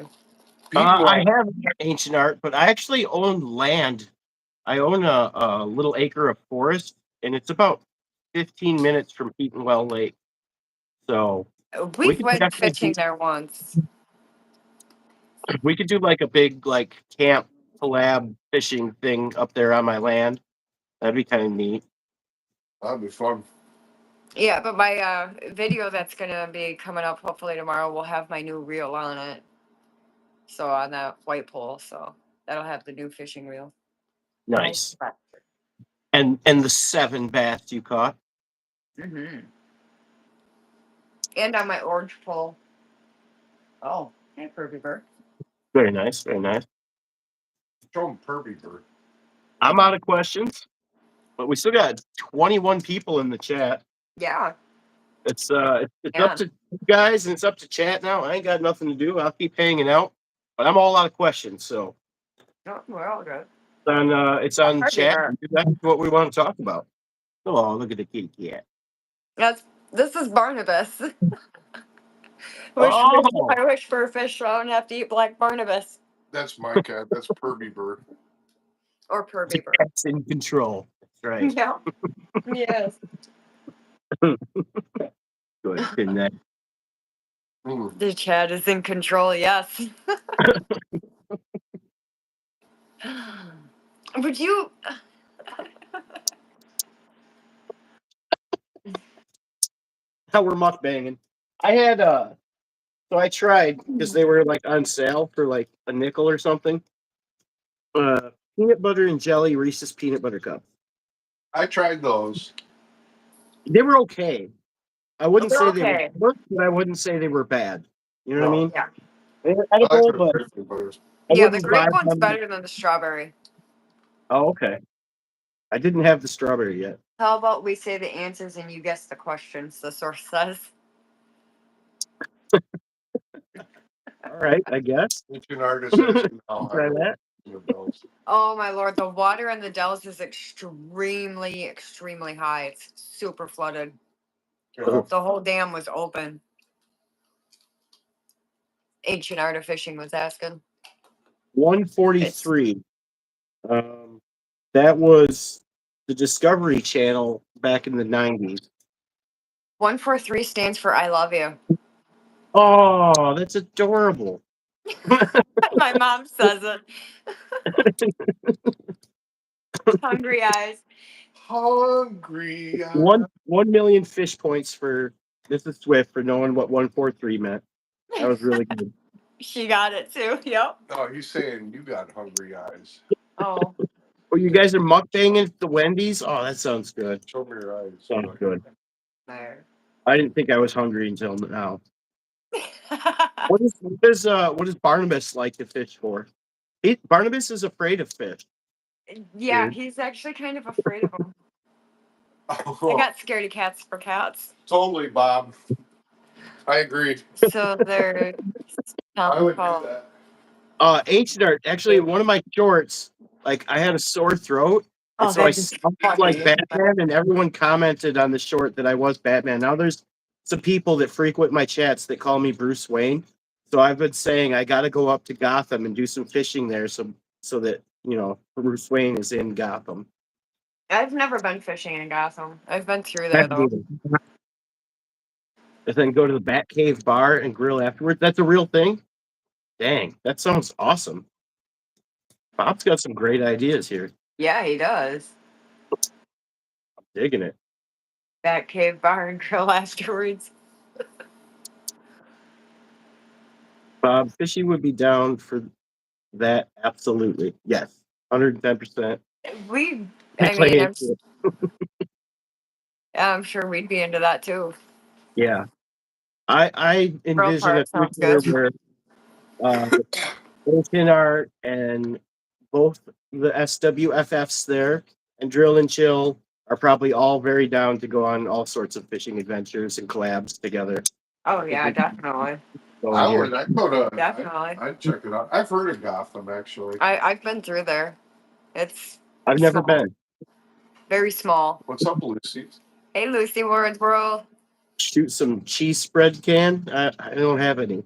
People, I have ancient art, but I actually own land. I own a little acre of forest, and it's about 15 minutes from Eatonwell Lake. So We could went definitely fishing do- there once. we could do like a big like camp collab fishing thing up there on my land. That'd be kind of neat. that'd be fun. Yeah, but my video that's gonna be coming up hopefully tomorrow will have my new reel on it. So on that white pole, so that'll have the new fishing reel. Nice. And the 7 bass you caught. Mm-hmm. And on my orange pole. Oh, hey, Kirby Bird. Very nice, very nice. Show them Perby Bird. I'm out of questions, but we still got 21 people in the chat. Yeah. It's up to you guys and it's up to chat now. I ain't got nothing to do. I'll keep hanging out, but I'm all out of questions. So No, we're all good. it's on Hardly chat. her. That's what we want to talk about. Oh, look at the kitty cat. This is Barnabas. Oh! I wish for a fish so I don't have to eat black Barnabas. That's my cat. That's Perby Bird. Or Kirby Bird. Cat's in control. That's right. Yeah. Yes. Good. Good night. The chat is in control, yes. But you How we're mukbanging. I had so I tried because they were like on sale for like a nickel or something. Peanut butter and jelly Reese's peanut butter cups. I tried those. They were okay. I wouldn't They're say okay. they were worse, but I wouldn't say they were bad. You know what I mean? Yeah. They were I like edible, the but Christian butters. I Yeah, the wouldn't grape buy one's them. better than the strawberry. Oh, okay. I didn't have the strawberry yet. How about we say the answers and you guess the questions, the source says. All right, I guess. It's an artist asking how Try that. Oh my lord, the water in the Dells is extremely, extremely high. It's super flooded. Oh. The whole dam was open. Ancient Art of Fishing was asking. 143. That was the Discovery Channel back in the 90s. 143 stands for I love you. Oh, that's adorable. My mom says it. Hungry eyes. Hungry. 1 million fish points for MrsSWFF for knowing what 143 meant. That was really good. She got it too. Yep. Oh, he's saying you got hungry eyes. Oh. Oh, you guys are mukbanging at the Wendy's? Oh, that sounds good. Show me your eyes. Sounds good. There. I didn't think I was hungry until now. What does Barnabas like to fish for? Barnabas is afraid of fish. Yeah, Dude. he's actually kind of afraid of them. I Oh, got scaredy cats for cats. totally, Bob. I agree. So they're I would do that. Ancient Art, actually, one of my shorts, like I had a sore throat, and Oh, so I that is sounded like funny. Batman, and everyone commented on the short that I was Batman. Now there's some people that frequent my chats that call me Bruce Wayne. So I've been saying I got to go up to Gotham and do some fishing there, so that Bruce Wayne is in Gotham. I've never been fishing in Gotham. I've been through there though. And then go to the Batcave bar and grill afterwards. That's a real thing? Dang, that sounds awesome. Bob's got some great ideas here. Yeah, he does. I'm digging it. Bat cave bar and grill afterwards. Bob, Fishy would be down for that. Absolutely. Yes. 110%. I'm sure we'd be into that too. Yeah. I envision a future where Ancient Art and both the SWFFs there and Drill and Chill are probably all very down to go on all sorts of fishing adventures and collabs together. Oh yeah, definitely. going I here. would. I'd go to. Definitely. I'd check it out. I've heard of Gotham actually. I've been through there. It's I've never small. been. Very small. What's up, Lucy? Hey, Lucy Wordsboro. Shoot some cheese spread can. I don't have any.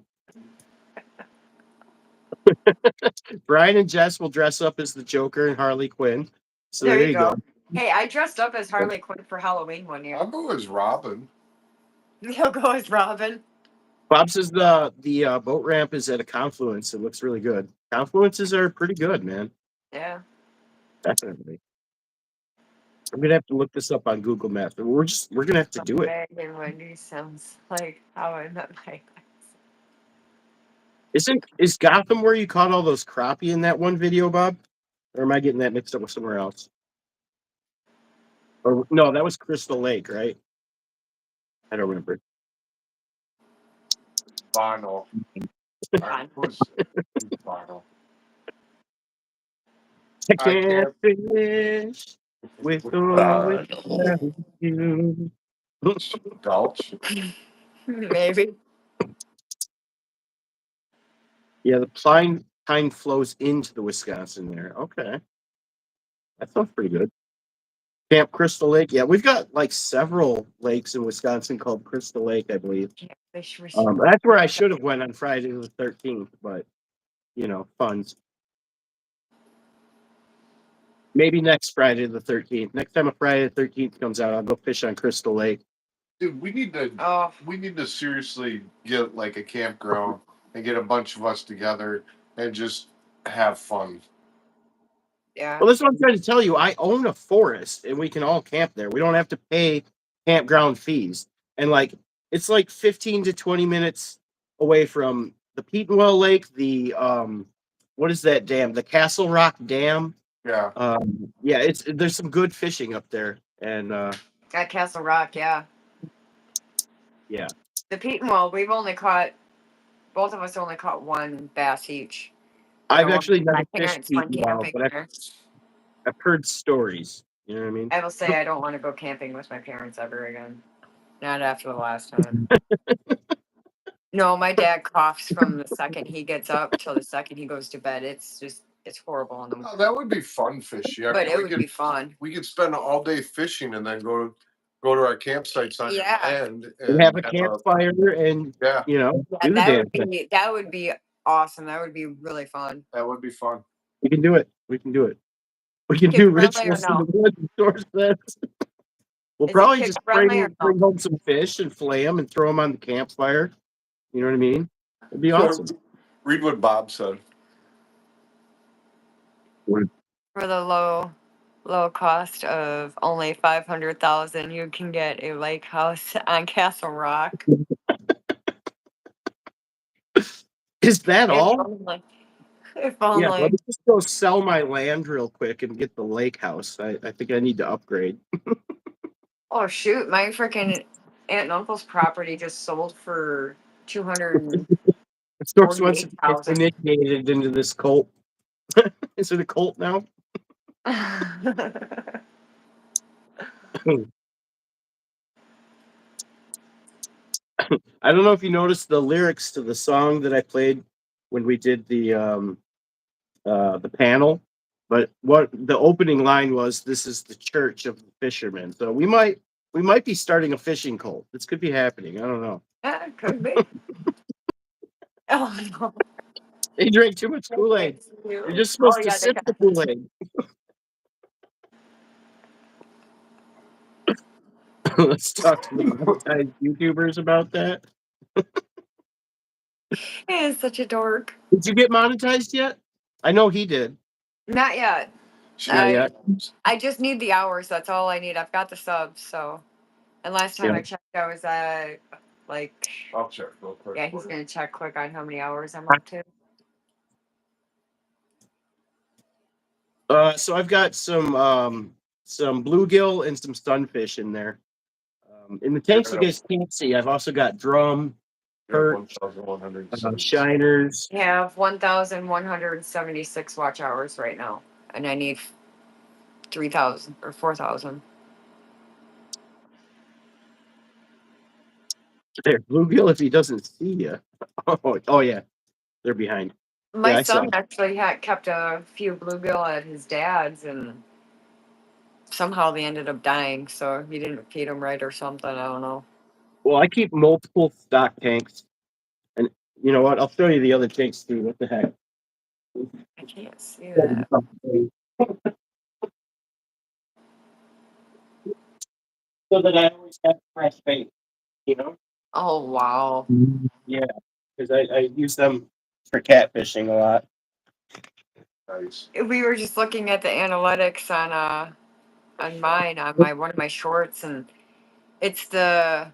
Brian and Jess will dress up as the Joker and Harley Quinn. So There there you you go. Hey, I dressed up as Harley Quinn for Halloween one year. I'll go as Robin. He'll go as Robin. Bob says the boat ramp is at a confluence. It looks really good. Confluences are pretty good, man. Yeah. Definitely. I'm gonna have to look this up on Google Maps. We're gonna have to do it. Meg and Wendy sounds like how I met my Is Gotham where you caught all those crappie in that one video, Bob? Or am I getting that mixed up with somewhere else? Or no, that was Crystal Lake, right? I don't remember. Vinyl. Vinyl. I I can't can't. finish with or without you. Gulch. Maybe. Yeah, the Pine flows into the Wisconsin there. Okay. That sounds pretty good. Camp Crystal Lake. Yeah, we've got like several lakes in Wisconsin called Crystal Lake, I believe. Fish That's where I should have went on Friday the 13th, but funds. Maybe next Friday the 13th. Next time a Friday the 13th comes out, I'll go fish on Crystal Lake. Dude, we need to. Oh, We need to seriously get like a campground and get a bunch of us together and just have fun. yeah. Well, that's what I'm trying to tell you. I own a forest, and we can all camp there. We don't have to pay campground fees, and it's like 15 to 20 minutes away from the Petenwell Lake. The what is that dam? The Castle Rock Dam. Yeah. Yeah, there's some good fishing up there, and At Castle Rock, yeah. yeah. The Petenwell, both of us only caught one bass each. I've actually never My fished parents went Petenwell, camping but there. I've heard stories. You know what I mean? I will say I don't want to go camping with my parents ever again. Not after the last time. No, my dad coughs from the second he gets up till the second he goes to bed. It's horrible on them. Oh, that would be fun, Fishy. I But mean, it would be fun. We could spend all day fishing and then go to our campsites on land and have a campfire and yeah. do the That would be awesome. That would be really fun. That would be fun. We can do it. We can do it. We can do rituals in the woods and source sets. We'll probably just bring home some fish and flay them and throw them on the campfire. You know what I mean? It'd be awesome. Read what Bob said. For the low cost of only $500,000, you can get a lake house on Castle Rock. Is that all? If only. Yeah, let me just go sell my land real quick and get the lake house. I think I need to upgrade. Oh shoot! My freaking aunt and uncle's property just sold for $200,000. Source wants to get initiated into this cult. Is it a cult now? I don't know if you noticed the lyrics to the song that I played when we did the panel, but what the opening line was, "This is the church of the fishermen." So we might be starting a fishing cult. This could be happening. I don't know. It could be. Oh no! They drank too much Kool-Aid. You're just supposed to sip the Kool-Aid. Let's talk to the monetized YouTubers about that. He is such a dork. Did you get monetized yet? I know he did. Not yet. Not yet. I just need the hours. That's all I need. I've got the subs. So, and last time I checked, I was at I'll check real quick. Yeah, he's gonna check quick on how many hours I'm up to. So I've got some bluegill and some sunfish in there. In the tanks you guys can't see, I've also got drum, perch, shiners. I have 1,176 watch hours right now, and I need 3,000 or 4,000. There, bluegill if he doesn't see you. Oh yeah, they're behind. My I saw son it. actually had kept a few bluegill at his dad's, and somehow they ended up dying. So he didn't feed them right or something. I don't know. Well, I keep multiple stock tanks, and you know what? I'll show you the other tanks too. What the heck? I can't see that. So that I always have fresh bait. You know? Oh wow! Yeah, because I use them for catfishing a lot. Nice. We were just looking at the analytics on my one of my shorts, and it's the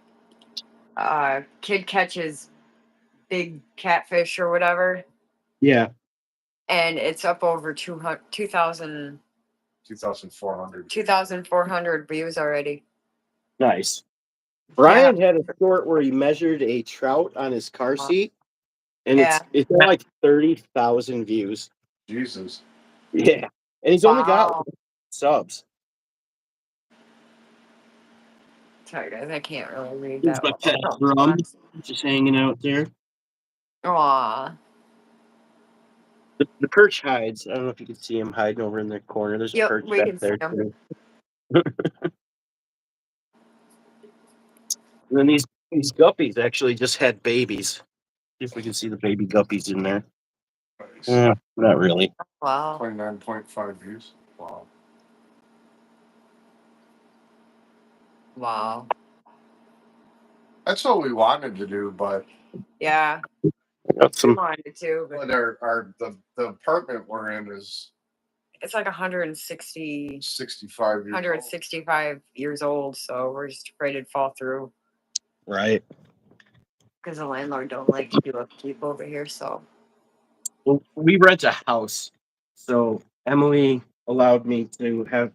kid catches big catfish or whatever, Yeah, and it's up over 2,000 2,400. 2,400 views already. nice. Yeah, Brian had a short where he measured a trout on his car seat, and yeah. it's got like 30,000 views. Jesus. Yeah, and he's only got Wow. subs. Sorry guys, I can't really read Here's that my pet well. drum, just hanging out there. Aw. The perch hides. I don't know if you can see him hiding over in the corner. There's a Yep, perch we back can see there them. too. And then these guppies actually just had babies. See if we can see the baby guppies in there. Nice. Not really. Wow. 29.5 views. Wow. Wow. That's what we wanted to do, but Yeah, Got we some. wanted to, but the apartment we're in is it's like 160, 65 years old. 165 years old, so we're just afraid it'd fall through Right. because the landlord don't like to do upkeep over here. So Well, we rent a house, so Emily allowed me to have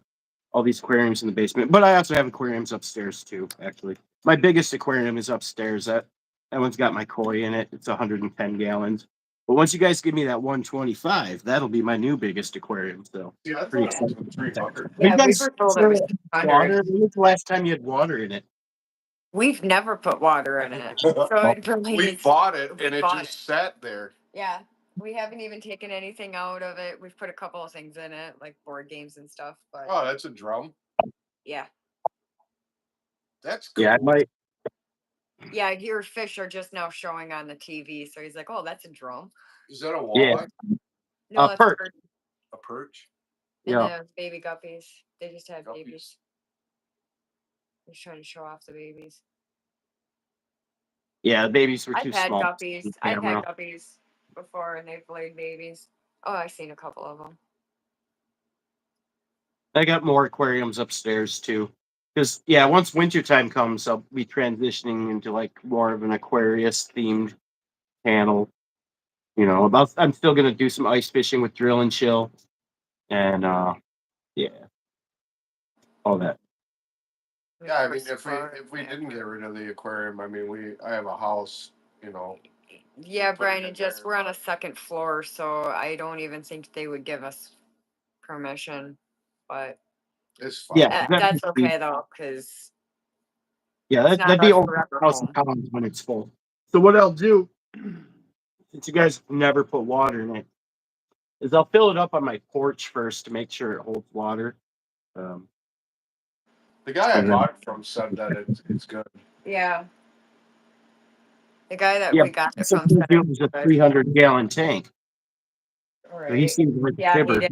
all these aquariums in the basement, but I also have aquariums upstairs too. Actually, my biggest aquarium is upstairs. That one's got my koi in it. It's 110 gallons. But once you guys give me that 125, that'll be my new biggest aquarium. So Yeah, I pretty thought it excited. was 300. Have you yeah, we guys were told it was water? 200. When was the last time you had water in it? We've never put water in it, so it really We needs. bought it We and it bought just sat there. Yeah, we haven't even taken anything out of it. We've put a couple of things in it, like board games and stuff. But Oh, that's a drum. yeah, That's cool. Yeah, I might. yeah, your fish are just now showing on the TV. So he's like, "Oh, that's a drum." Is that a Yeah, walleye? No, that's perch. bird. A perch? And Yeah, the baby guppies. They just had Guppies. babies. He's trying to show off the babies. yeah. The babies were I've too had small. guppies. I've had guppies before, and they've laid babies. Oh, I've seen a couple of them. I got more aquariums upstairs too. Because yeah, once wintertime comes, I'll be transitioning into like more of an Aquarius themed panel. You know, I'm still gonna do some ice fishing with drill and chill, and yeah, all that. Yeah, I mean, if we didn't get rid of the aquarium, I mean, I have a house, you know. Yeah, put Brian, it and in just there. we're on a second floor, so I don't even think they would give us permission. But It's fine. Yeah, that's okay though, because yeah, it's not that'd be our over forever 1,000 home. pounds when it's full. So what I'll do, since you guys never put water in it, is I'll fill it up on my porch first to make sure it holds water. Um, The guy I and then, bought it from said that it's good. Yeah, the guy that yeah, we got it so from he said it was a was 300-gallon tank. good. All So he right. seemed like Yeah, he fibber. did.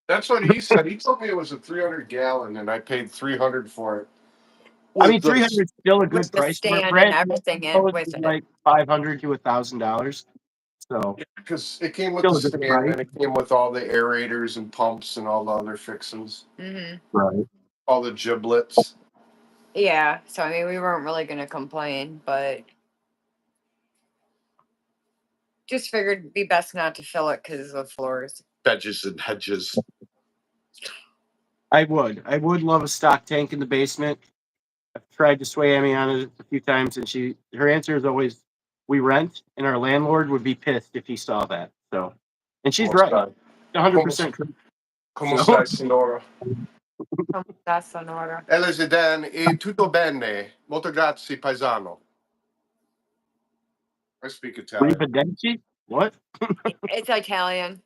That's what he said. He told me it was a 300 gallon, and I paid 300 for it. I mean, With the 300 is still a With good the price for it. stand and Brand everything new with is it. like $500 to $1,000. So because it came with still the a good stand, price. and it came with all the aerators and pumps and all the other fixings, Right. all the giblets. Yeah, so I mean, we weren't really gonna complain, but just figured it'd be best not to fill it because of the floors. Hedges and hedges. I would love a stock tank in the basement. I've tried to sway Amy on it a few times, and her answer is always, "We rent, and our landlord would be pissed if he saw that." So, and she's ¿Cómo right, está? 100% correct. ¿Cómo So, está, signora? That's Sonora. Ella Zidane e tutto bene. Molto grazie, paesano. I speak Italian. Rivadenci? What? It's Italian.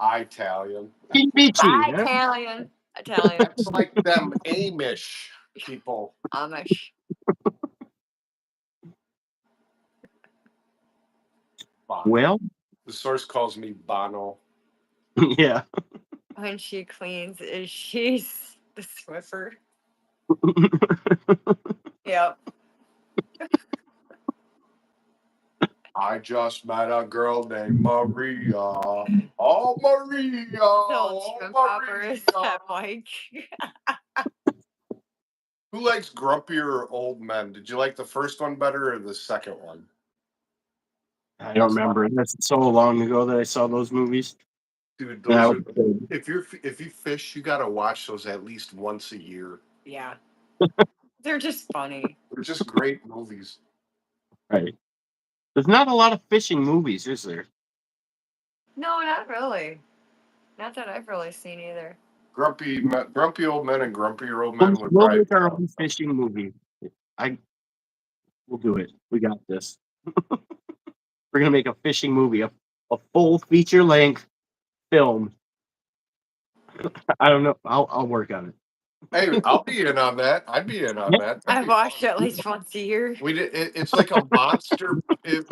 Italian. Kimbichi, huh? Italian. Italian. It's like them Amish people. Amish. Bono. Well, The source calls me Bono. yeah. When she cleans, she's the Swiffer. Yep. I just met a girl named Maria. Oh, Maria. The Oh, shrimp popper is that Mike. Who likes grumpier old men? Did you like the first one better or the second one? I don't remember. That's so long ago that I saw those movies. Dude, And I those was- are, if you fish, you gotta watch those at least once a year. Yeah. They're just funny. They're just great movies. right. There's not a lot of fishing movies, is there? No, not really. Not that I've really seen either. Grumpy old men and grumpier old men would We'll probably. make our own fishing movie. We'll do it. We got this. We're gonna make a fishing movie, a full feature length film. I don't know. I'll work on it. Hey, I'll be in on that. I'd be in on that. I watch it at least once a year. We did. It's like a monster.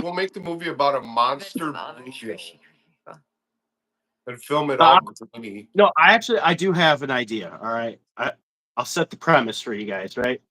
We'll make the movie about a monster Amish bluegill fishing. and film it all grainy. No, I do have an idea. All right, I'll set the premise for you guys. Right.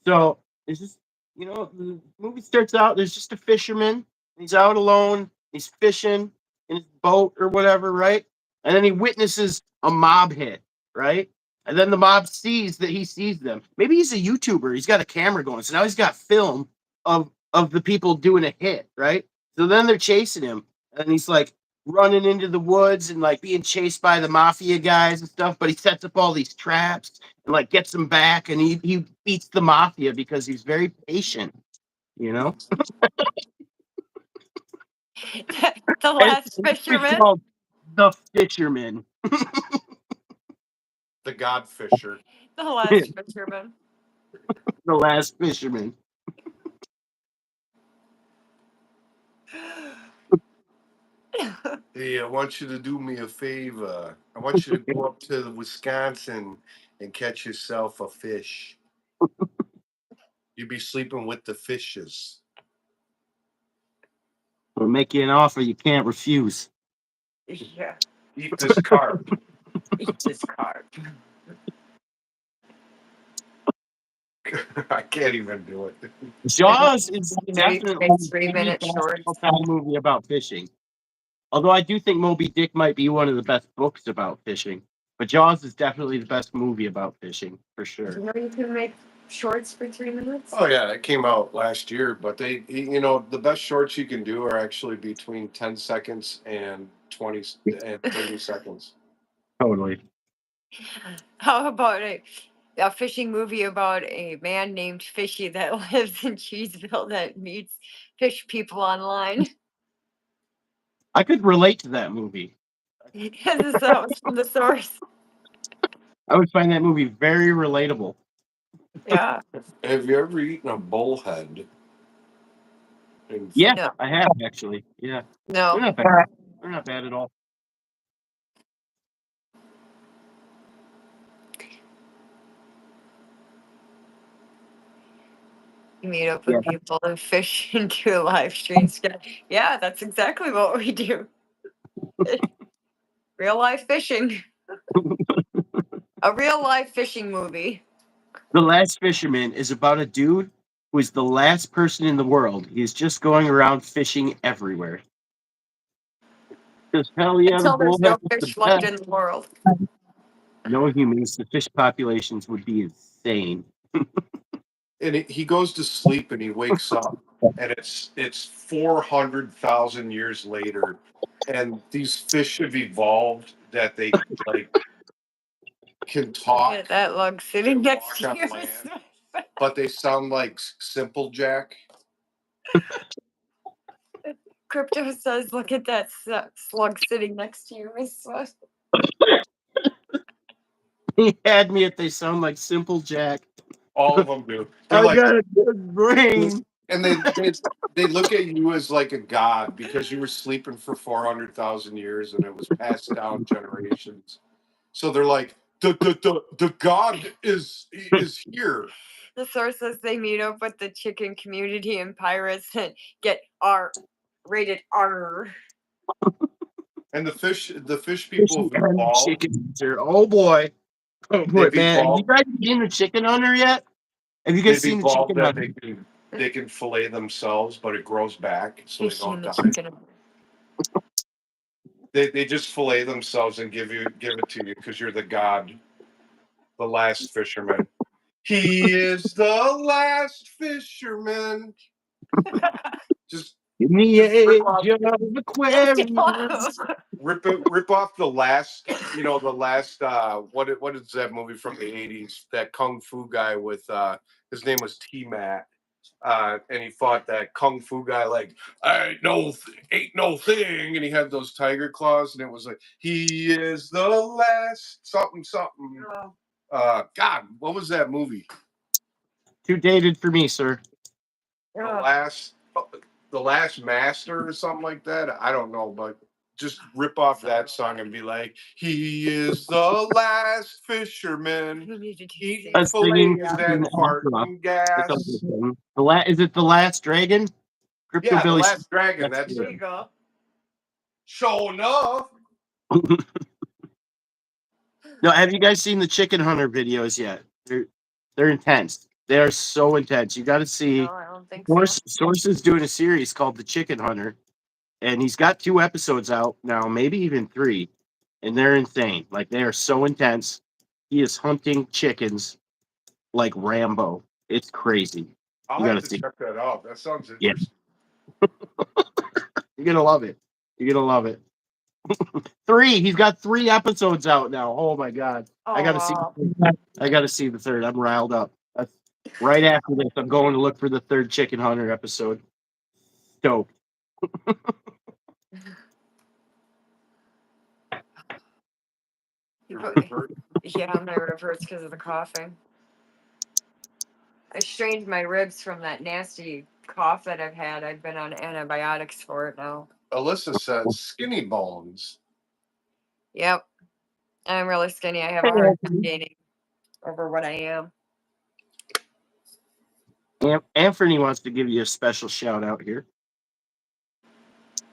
So it's just the movie starts out. There's just a fisherman. He's out alone. He's fishing in his boat or whatever. Right. And then he witnesses a mob hit. Right. And then the mob sees that he sees them. Maybe he's a YouTuber. He's got a camera going. So now he's got film of the people doing a hit. Right. So then they're chasing him, and he's like running into the woods and like being chased by the mafia guys and stuff, but he sets up all these traps and like gets them back, and he beats the mafia because he's very patient, The And Last it's Fisherman. called The Fisherman. The God Fisher. The Last Fisherman. The Last Fisherman. Hey, I want you to do me a favor. I want you to go up to Wisconsin and catch yourself a fish. You'd be sleeping with the fishes. We'll make you an offer you can't refuse. Yeah. Eat this carp. Eat this carp. I can't even do it. Jaws is Maybe definitely make 3-minute shorts. a movie about fishing. Although I do think Moby Dick might be one of the best books about fishing. But Jaws is definitely the best movie about fishing, for sure. You know you can make shorts for 3 minutes? Oh yeah, it came out last year, but the best shorts you can do are actually between 10 seconds and 20 and 30 seconds. Totally. How about a fishing movie about a man named Fishy that lives in Cheeseville that meets fish people online? I could relate to that movie. This was from the source. I would find that movie very relatable. Yeah. Have you ever eaten a bullhead? Yeah, No. I have actually. Yeah. They're No. not bad. They're not bad at all. You meet up with people and fish and do live streams. Yeah, that's exactly what we do. Real life fishing. A real life fishing movie. The Last Fisherman is about a dude who is the last person in the world. He's just going around fishing everywhere. Because hell yeah, Until there's no bullhead is fish the left best. in the world. No humans, the fish populations would be insane. And he goes to sleep and he wakes up, and it's 400,000 years later, and these fish have evolved that they like can talk. Yeah, that log sitting They next to walk you. on land. But they sound like Simple Jack. Crypto says, "Look at that slug sitting next to you, MrsSWFF." He had me at they sound like Simple Jack. All of them do. I got a good brain. And they look at you as like a god because you were sleeping for 400,000 years and it was passed down generations. So they're like, the god is here. The source says they meet up with the chicken community and pirates and get rated R. And the fish people have evolved. Chicken hunter. Oh boy. Oh boy, They've man. Have you evolved. guys seen the chicken hunter yet? Have you guys They've seen the evolved chicken that hunter? they can fillet themselves, but it grows back, so they Fishy and don't the die. chicken. They just fillet themselves and give it to you because you're the god, the last fisherman. He is the last fisherman. Just In the Just rip age off- of Aquarius. rip off the last, the last what is that movie from the 80s? That kung fu guy with his name was T-Mat. And he fought that kung fu guy like ain't no thing, and he had those tiger claws, and it was like he is the last something. God, what was that movie? Too dated for me, sir. The last master or something like that. I don't know, but just rip off that song and be like, he is the last fisherman eating Us singing fillets and farting gas. Is it the Last Dragon? Crypto Yeah, the Billy. last dragon. That's That's There it. you go. Sure enough. No, have you guys seen the chicken hunter videos yet? They're intense. They are so intense. You got to see. No, I don't think so. Source is doing a series called The Chicken Hunter, and he's got 2 episodes out now, maybe even 3, and they're insane. Like, they are so intense. He is hunting chickens like Rambo. It's crazy. I'll You have gotta to see. check that out. That sounds Yeah. interesting. You're gonna love it. You're gonna love it. 3. He's got 3 episodes out now. Oh my god. I gotta see. Wow. I gotta see the 3rd. I'm riled up. That's right after this. I'm going to look for the 3rd Chicken Hunter episode. Dope. Yeah, my rib hurts because of the coughing. I strained my ribs from that nasty cough that I've had. I've been on antibiotics for it now. Alyssa says skinny bones. Yep. I'm really skinny. I have a hard time gaining over what I am. Anthony wants to give you a special shout out here.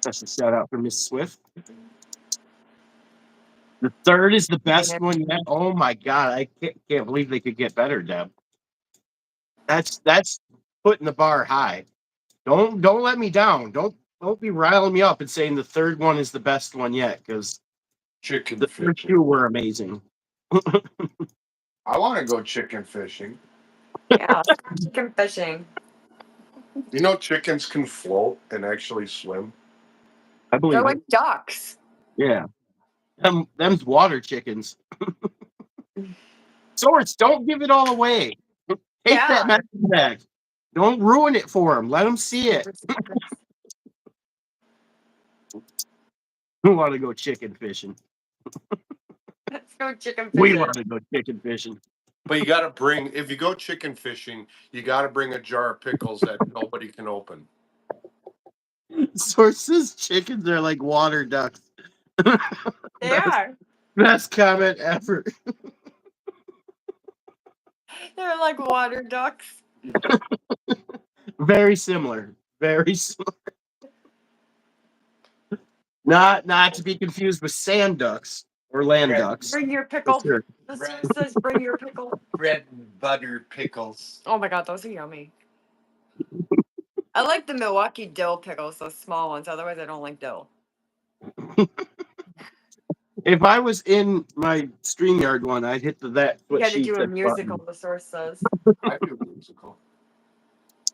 Special shout out for MrsSWFF. The 3rd is the best one yet. Oh my god, I can't believe they could get better, Deb. That's putting the bar high. Don't let me down. Don't be riling me up and saying the 3rd one is the best one yet, because the first 2 were amazing. I want to go chicken fishing. Yeah, chicken fishing. You know, chickens can float and actually swim. I believe They're it. like ducks. Yeah. Them's water chickens. Source, don't give it all away. Take that message back. Don't ruin it for them. Let them see it. We want to go chicken fishing. Let's go chicken We fishing. want to go chicken fishing. But you got to bring, if you go chicken fishing, you got to bring a jar of pickles that nobody can open. Sources chickens are like water ducks. They are. Best comment ever. They're like water ducks. Very similar. Very similar. Not to be confused with sand ducks or land ducks. Bring your pickle. Sure. The source says bring your pickle. Bread and butter pickles. Oh my god, those are yummy. I like the Milwaukee dill pickles, those small ones. Otherwise, I don't like dill. If I was in my StreamYard one, I'd hit that. You What had to she do a said musical, button. the source says. I do a musical.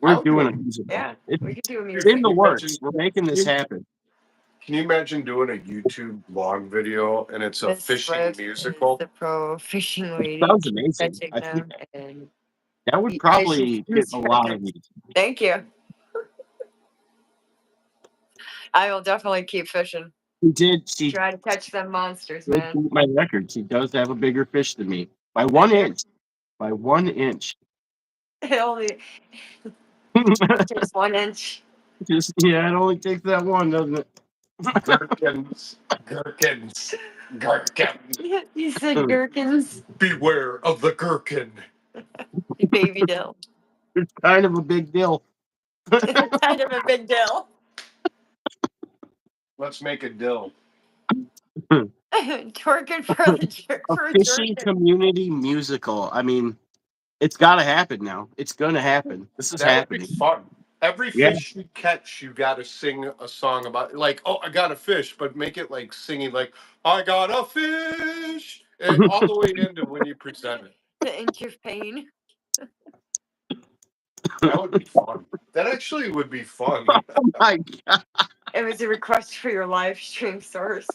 We're doing a musical. Yeah, It's we could do a in musical. the works. We're making this happen. Can you imagine doing a YouTube vlog video and it's a Miss fishing Swift musical? is the pro fishing lady. Sounds amazing. Catching I them think and that would Yeah, probably she's get a lot of views. thank you. I will definitely keep fishing. She Try to catch them monsters, did man. beat my record. She does have a bigger fish than me by 1 inch. By 1 inch. It only Just 1 inch. Just yeah, it only takes that one, doesn't it? Gherkins, gherkins, gherkins. You said gherkins. Beware of the gherkin. Baby dill. It's kind of a big deal. Kind of a big deal. Let's make a dill. Twerking for the A for a fishing jerkin. community musical. I mean, it's got to happen now. It's going to happen. This is That would be happening. fun. Every Yeah. fish you catch, you got to sing a song about, like, oh, I got a fish, but make it like singing, like, I got a fish, and all the way into when you present it. The inch of pain. That would be fun. That actually would be fun. Oh my God. It was a request for your live stream source.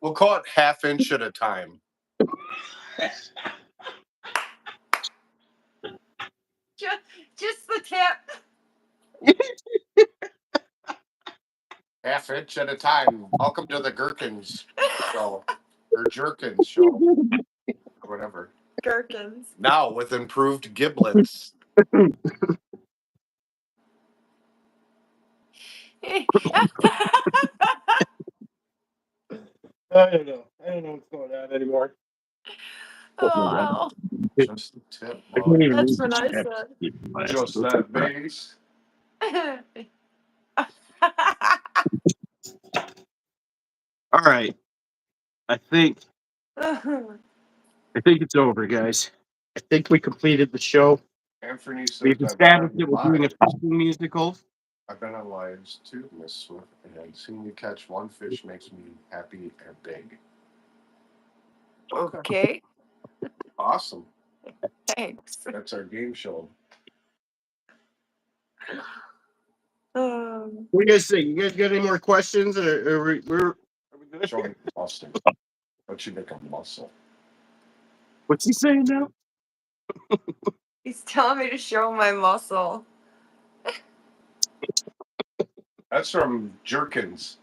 We'll call it half inch at a time. Just the tip. Half inch at a time. Welcome to the Gherkins show. Or Jerkins show. Or whatever. Gherkins. Now with improved giblets. I don't know. I don't know what's going on anymore. Oh, Just the tip, I boy. can't even that's read what I the said. chat. Just that base. All right. I think it's over, guys. I think we completed the show. Anthony says We've established that we're doing a fishing musical. I've been on lives too, Miss Swift, and seeing you catch one fish makes me happy and big. Okay. Awesome. Thanks. That's our game show. Um, What do you guys think? You guys got any more questions? Or are we good? Showing muscle. But you make a muscle. What's he saying now? he's telling me to show my muscle. That's from Jerkins.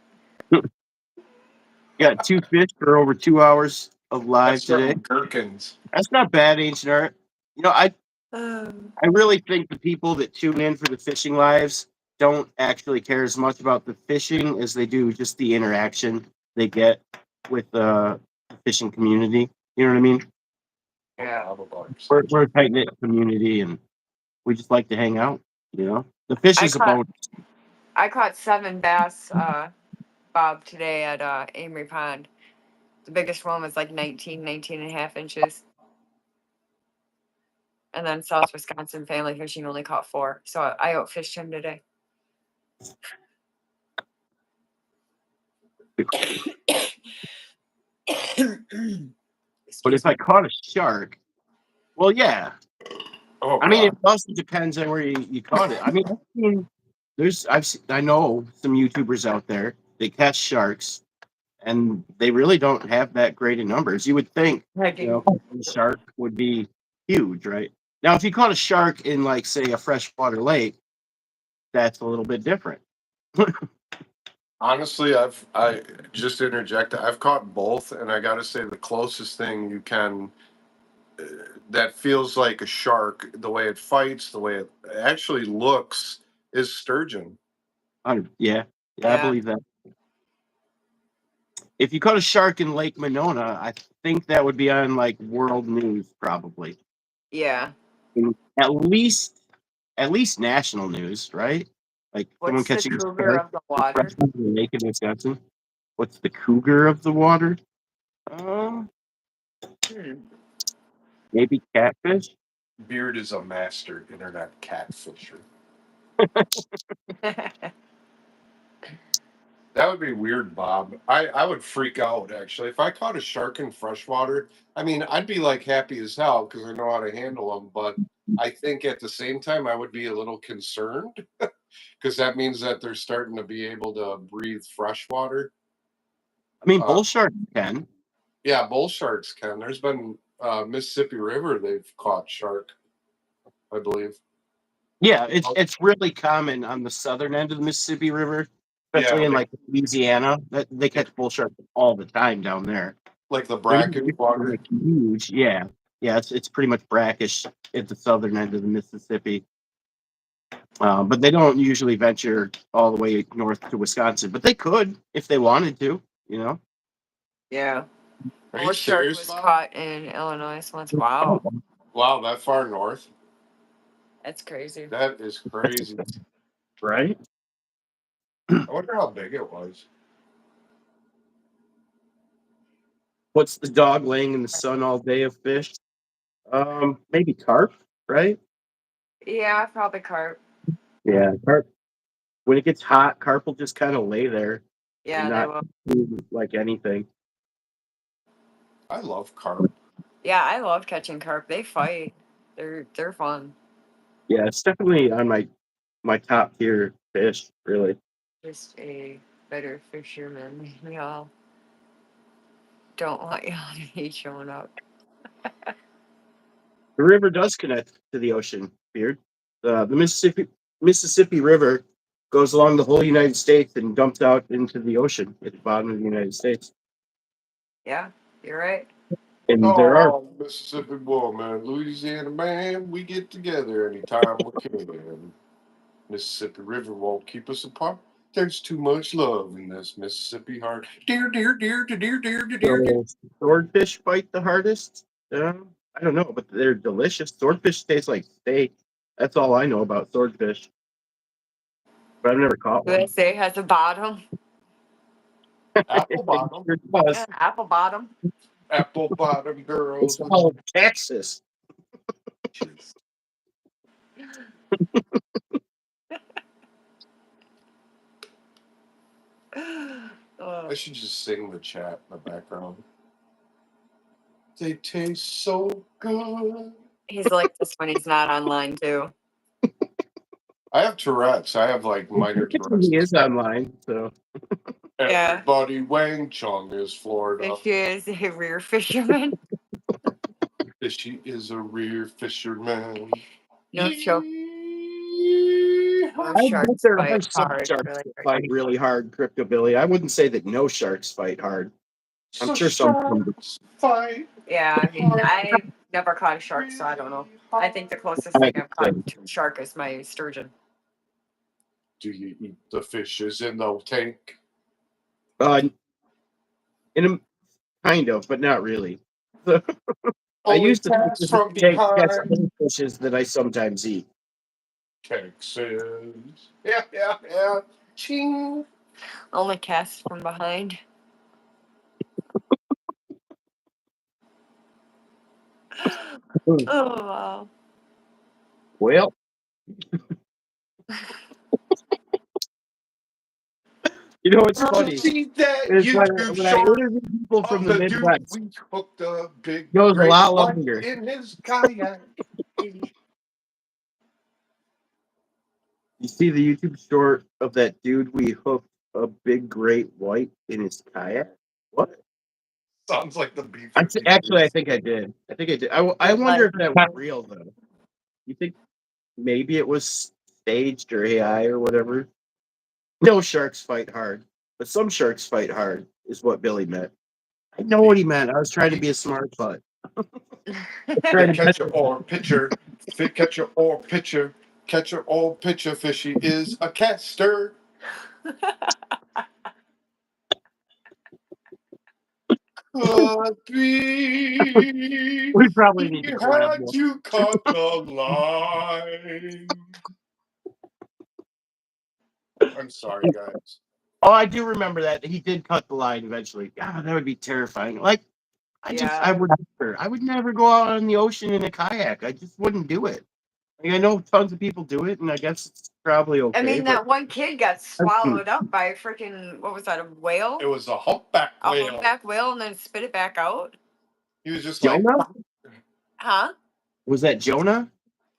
Got 2 fish for over 2 hours of live That's today. from Gherkins. That's not bad, Ancient Art. You know, I Um, really think the people that tune in for the fishing lives don't actually care as much about the fishing as they do just the interaction they get with the fishing community. You know what I mean? Yeah. We're a tight knit community, and we just like to hang out. You know, the fish is a bonus. I caught 7 bass, Bob, today at Amory Pond. The biggest one was like 19 and a half inches. And then South Wisconsin family fishing only caught 4. So I outfished him today. But if I caught a shark, well, yeah. Oh, I mean, God. it also depends on where you caught it. I mean, I know some YouTubers out there that catch sharks, and they really don't have that great in numbers. You would think, you know, a shark would be huge, right? Now, if you caught a shark in, like, say, a freshwater lake, that's a little bit different. Honestly, I just interject. I've caught both, and I got to say the closest thing you can that feels like a shark, the way it fights, the way it actually looks, is sturgeon. Yeah, I believe that. If you caught a shark in Lake Monona, I think that would be on like world news, probably. Yeah. At least national news, right? Like someone What's the catching cougar of the water? lake in Wisconsin. What's the cougar of the water? Maybe catfish. Beard is a master internet catfisher. That would be weird, Bob. I would freak out, actually. If I caught a shark in freshwater, I mean, I'd be like happy as hell because I know how to handle them. But I think at the same time, I would be a little concerned because that means that they're starting to be able to breathe freshwater. I mean, bull sharks can. Yeah, bull sharks can. There's been Mississippi River, they've caught shark, I believe. Yeah, it's really common on the southern end of the Mississippi River, especially in like Louisiana. That they catch bull sharks all the time down there. Like the bracken water. Huge, yeah. Yeah, it's pretty much brackish at the southern end of the Mississippi. But they don't usually venture all the way north to Wisconsin. But they could if they wanted to, you know. Yeah. Are Well, you a shark serious, was Mom? caught in Illinois once. Wow. Wow, that far north? That's crazy. That is crazy. Right? I wonder how big it was. What's the dog laying in the sun all day of fish? Maybe carp, right? Yeah, probably carp. Yeah, carp. When it gets hot, carp will just kind of lay there Yeah, and they not will. move like anything. I love carp. Yeah, I love catching carp. They fight. They're fun. Yeah, it's definitely on my top tier fish, really. Just a better fisherman. We all don't want y'all to be showing up. The river does connect to the ocean, Beard. The Mississippi River goes along the whole United States and dumps out into the ocean at the bottom of the United States. Yeah, you're right. And there are Oh, Mississippi boy, man. Louisiana man, we get together anytime we can. Mississippi River won't keep us apart. There's too much love in this Mississippi heart. Dear, dear, dear, dear, dear, dear, dear, dear. so swordfish bite the hardest. I don't know, but they're delicious. Swordfish taste like steak. That's all I know about swordfish. But I've never caught one. USA has a bottom. Apple bottom. Sure does. Yeah, apple bottom. Apple bottom girls. It's called Texas. Oh, I should just sing the chat in the background. They taste so good. he's like this when he's not online too. I have Tourette's. I have like minor Tourette's. He is online, so Yeah. Everybody Wang Chung is Florida. Fishy is a rear fisherman. Fishy is a rear fisherman. No joke. I Those bet sharks there are fight some hard. sharks Really that fight really hard, Crypto Billy. I wouldn't say that no sharks fight hard. I'm So sure some sharks fight. Yeah, I mean, I never caught a shark, so I don't know. I think the closest thing I've caught to a shark is my sturgeon. Do you eat the fishes in the tank? In a kind of, but not really. I Only used to pass from catch behind. fishes that I sometimes eat. Texas. Yeah. Ching. Only cast from behind. Oh wow. Well, you know what's funny? See that Is YouTube when I short interview people from of the the dude Midwest, we hooked a big goes a great lot white longer. in his kayak. You see the YouTube short of that dude we hooked a big great white in his kayak? What? Sounds like the beef. Actually, I think I did. I wonder if that was real, though. You think maybe it was staged or AI or whatever? No sharks fight hard, but some sharks fight hard, is what Billy meant. I know what he meant. I was trying to be a smart butt. Catcher or pitcher. Catcher or pitcher. Catcher or pitcher. Fishy is a caster. Could be. We probably need He to collab had more. to cut the line. I'm sorry, guys. Oh, I do remember that. He did cut the line eventually. God, that would be terrifying. Like, I would never go out on the ocean in a kayak. I just wouldn't do it. Like, I know tons of people do it, and I guess it's probably okay. I mean, but that one kid got swallowed up by a freaking, what was that, a whale? It was a humpback A whale. humpback whale, and then spit it back out? He was just Jonah? like, Huh? Was that Jonah?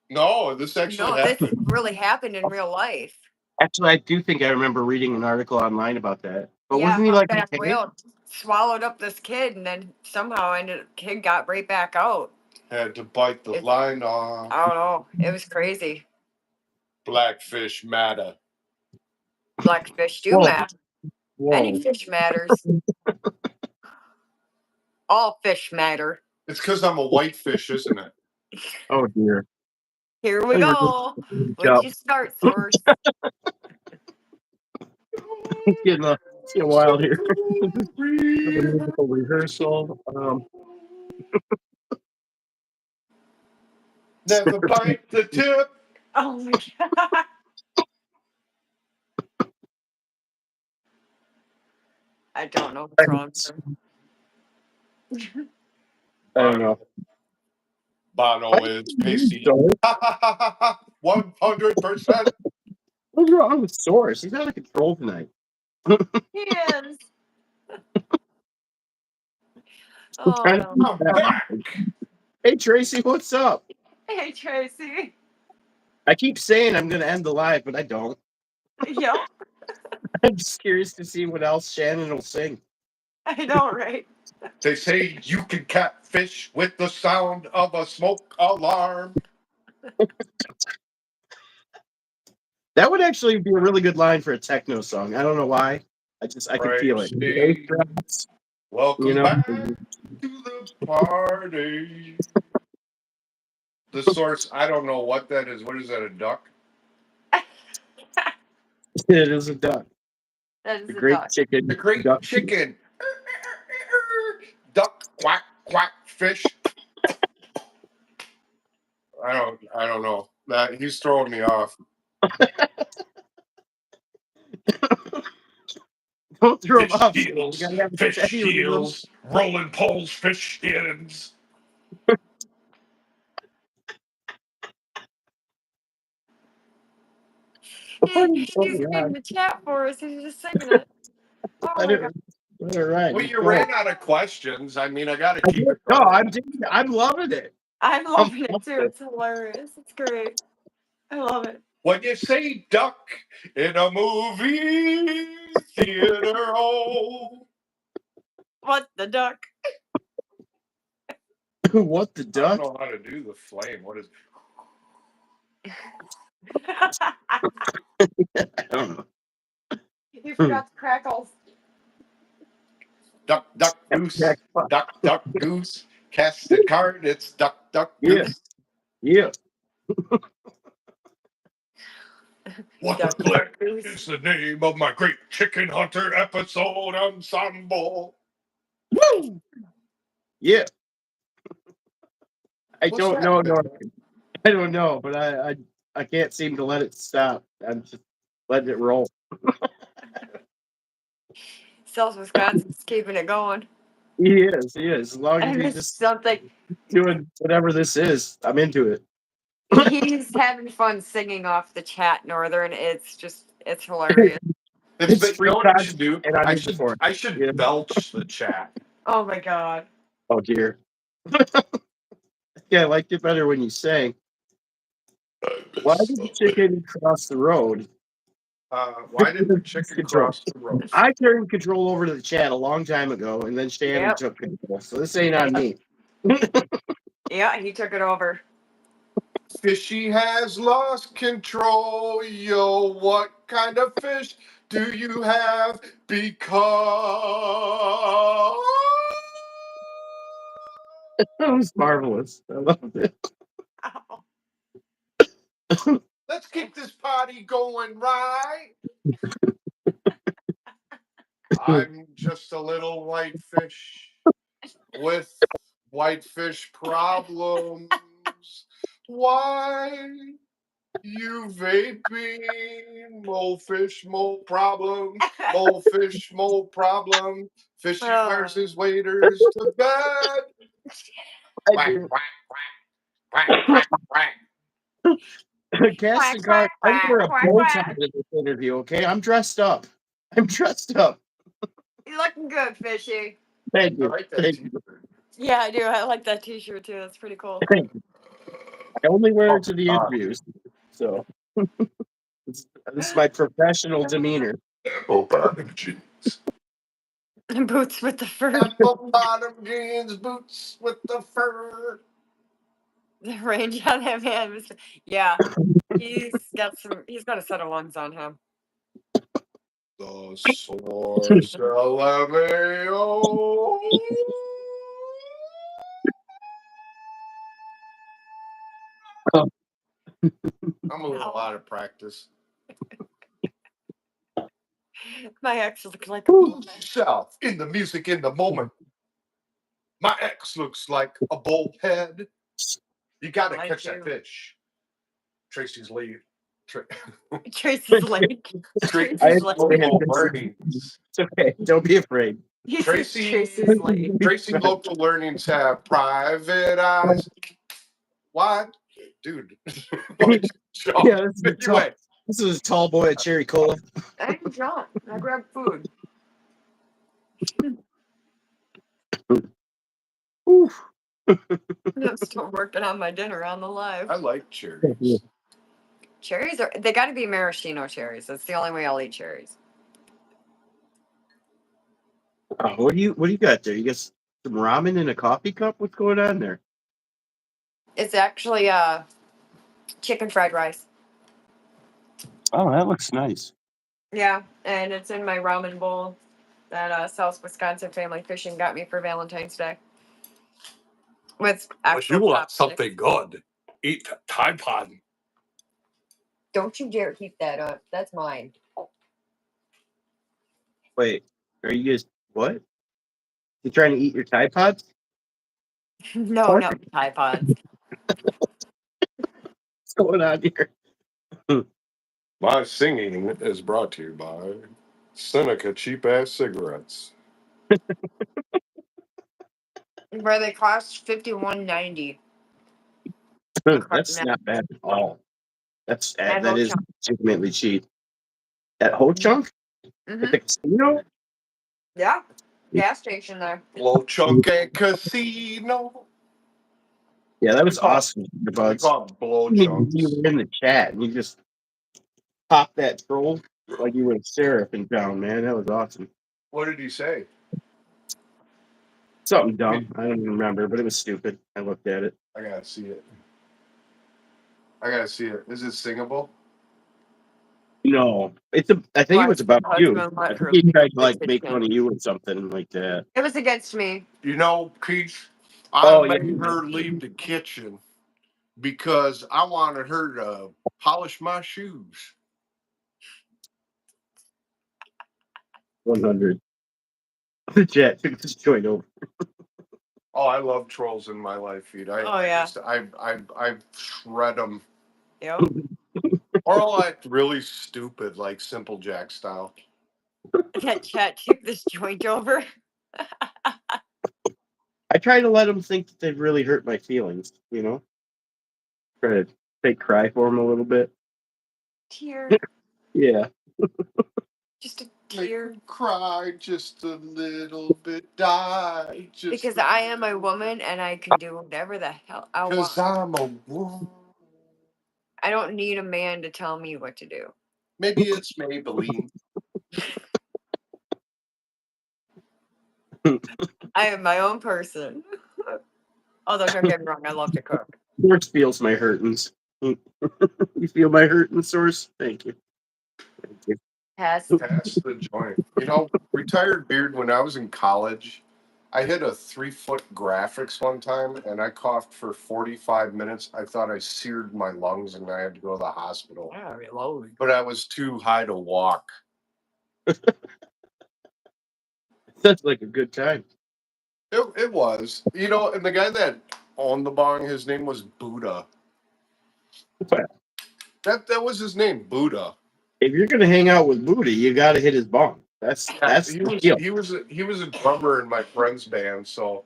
no, this actually No, happened. this really happened in real life. Actually, I do think I remember reading an article online about that. But Yeah, wasn't he like humpback whale swallowed up this kid, and then somehow kid got right back out. Had to bite the line off. I don't know. It was crazy. Blackfish matter. Blackfish do matter. Any fish matters. All fish matter. It's because I'm a whitefish, isn't it? Oh dear. Here we go. Yep. What'd you start, source? Getting wild here. Musical rehearsal. Never bite the tip. Oh my god. I don't know what's wrong with him. I don't know. Bono is pissy. 100%. What's wrong with Source? He's out of control tonight. He is. I'm trying to Oh, keep that. Hey Tracy, what's up? hey, Tracy. I keep saying I'm going to end the live, but I don't. Yep, I'm just curious to see what else Shannon will sing. I know, right? They say you can catfish with the sound of a smoke alarm. That would actually be a really good line for a techno song. I don't know why. I can feel it. Tracy, welcome back know? to the party. The source, I don't know what that is. What is that, a duck? It is a duck. That is The a great duck. chicken. The great duck. chicken. Duck, quack, quack, fish. I don't know. He's throwing me off. Don't throw Fish him off. heels, You gotta have fish steady with him. heels, rolling poles, fish skins. He's reading the chat for us. He's just singing it. Oh my god. All right. Well, you ran out of questions. I mean, I got to keep it No, going. I'm loving it. I'm loving it too. It's hilarious. It's great. I love it. When you say duck in a movie theater, oh, What the duck? What the I duck? don't know how to do the flame. What is? I don't know. You forgot the crackles. Duck, duck, goose. Duck, duck, goose. Casted card. It's duck, duck, goose. Yeah. What the click is the name of my great chicken hunter episode ensemble? Woo! Yeah. I What's don't that? know. No, I don't know, but I can't seem to let it stop. I'm just letting it roll. South Wisconsin's keeping it going. He is. As long as And he's it's just something. doing whatever this is, I'm into it. He's having fun singing off the chat, Northern. It's hilarious. It's free you know what I content, should do? and I'm in for it. I should Yeah. belch the chat. Oh my god. Oh dear. Yeah, I liked it better when you sang. Why did the chicken cross the road? Why did the chicken cross the road? I turned control over to the chat a long time ago, and then Shannon took control. So this ain't on me. Yeah, he took it over. Fishy has lost control. Yo, what kind of fish do you have? Because That was marvelous. I loved it. Ow. let's keep this party going, right? I'm just a little whitefish with whitefish problems. Why you vaping? Mole fish, mole problem. Mole fish, mole problem. Fishy wears his waders to bed. Quack, quack, quack, quack, quack, quack. Casting card. I'm gonna wear a bow tie to this interview. Okay, I'm dressed up. You're looking good, Fishy. Thank I you. like that Thank you. t-shirt. Yeah, I do. I like that t-shirt too. That's pretty cool. Thank you. I only wear it to the interviews, so this is my professional demeanor. Apple bottom jeans. Boots with the fur. Apple bottom jeans, boots with the fur. The range on that man was. Yeah, he's got a set of lungs on him. The source LMAO. I'm a little out of practice. My ex looks like a Lose yourself in the music in the moment. My ex looks like a bullhead. You got to Mine catch that too. fish. Tracy's lead. Tracy's Lake. I Tracy's Lake. totally had Local Tracy. learnings. It's okay. Don't be afraid. He says Tracy- Tracy's Lake. Tracy local learnings have private eyes. What? Dude. Yeah, Anyway, this is a tall boy at Cherry Cola. I didn't jump. I grabbed food. Ooh. I'm still working on my dinner on the live. I like cherries. Cherries they got to be maraschino cherries. That's the only way I'll eat cherries. What do you got there? You got some ramen in a coffee cup? What's going on there? It's actually chicken fried rice. Oh, that looks nice. Yeah, and it's in my ramen bowl that South Wisconsin Family Fishing got me for Valentine's Day. With actual chopsticks. good, eat the Tide Pod. Don't you dare keep that up. That's mine. Wait, are you guys what? You trying to eat your Tide Pods? No, What? not Tide Pods. What's going on here? My singing is brought to you by Seneca Cheap Ass Cigarettes. Where they cost $51.90. That's not bad at all. At That is Ho-Chunk. legitimately cheap. At Ho-Chunk? At Mm-hmm. the casino? Yeah, gas station there. Low Chunk and Casino. Yeah, that was We call it- awesome. We Buds. call it blow You chunks. were in the chat and you just popped that troll like you were a sheriff in town, man. That was awesome. What did he say? Something dumb. I don't even remember, but it was stupid. I looked at it. I gotta see it. I gotta see it. Is it singable? No, I think it was about you. I think he tried to like make fun of you or something like that. It was against me. You know, Keith, Oh, I yeah. made her leave the kitchen because I wanted her to polish my shoes. 100. The chat took this joint over. Oh, I love trolls in my live feed. I shred them. Yep. Or I'll act really stupid, like Simple Jack style. That chat took this joint over. I try to let them think that they've really hurt my feelings, you know? Try to fake cry for them a little bit. Tear. Yeah. Just a Make tear. her cry just a little bit, die just Because I am a woman and I can do whatever the hell I want. because I'm a woman. I don't need a man to tell me what to do. Maybe it's Maybelline. I am my own person. Although, don't get me wrong, I love to cook. Source feels my hurtings. You feel my hurting, Source? Thank you. Thank you. Pass. Pass the joint. You know, retired beard, when I was in college, I hit a 3-foot graphics one time and I coughed for 45 minutes. I thought I seared my lungs and I had to go to the hospital. Yeah, reload. But I was too high to walk. That's like a good time. It was. You know, and the guy that owned the bong, his name was Buddha. That was his name, Buddha. If you're gonna hang out with Buddha, you gotta hit his bong. That's the deal. He was a drummer in my friend's band. So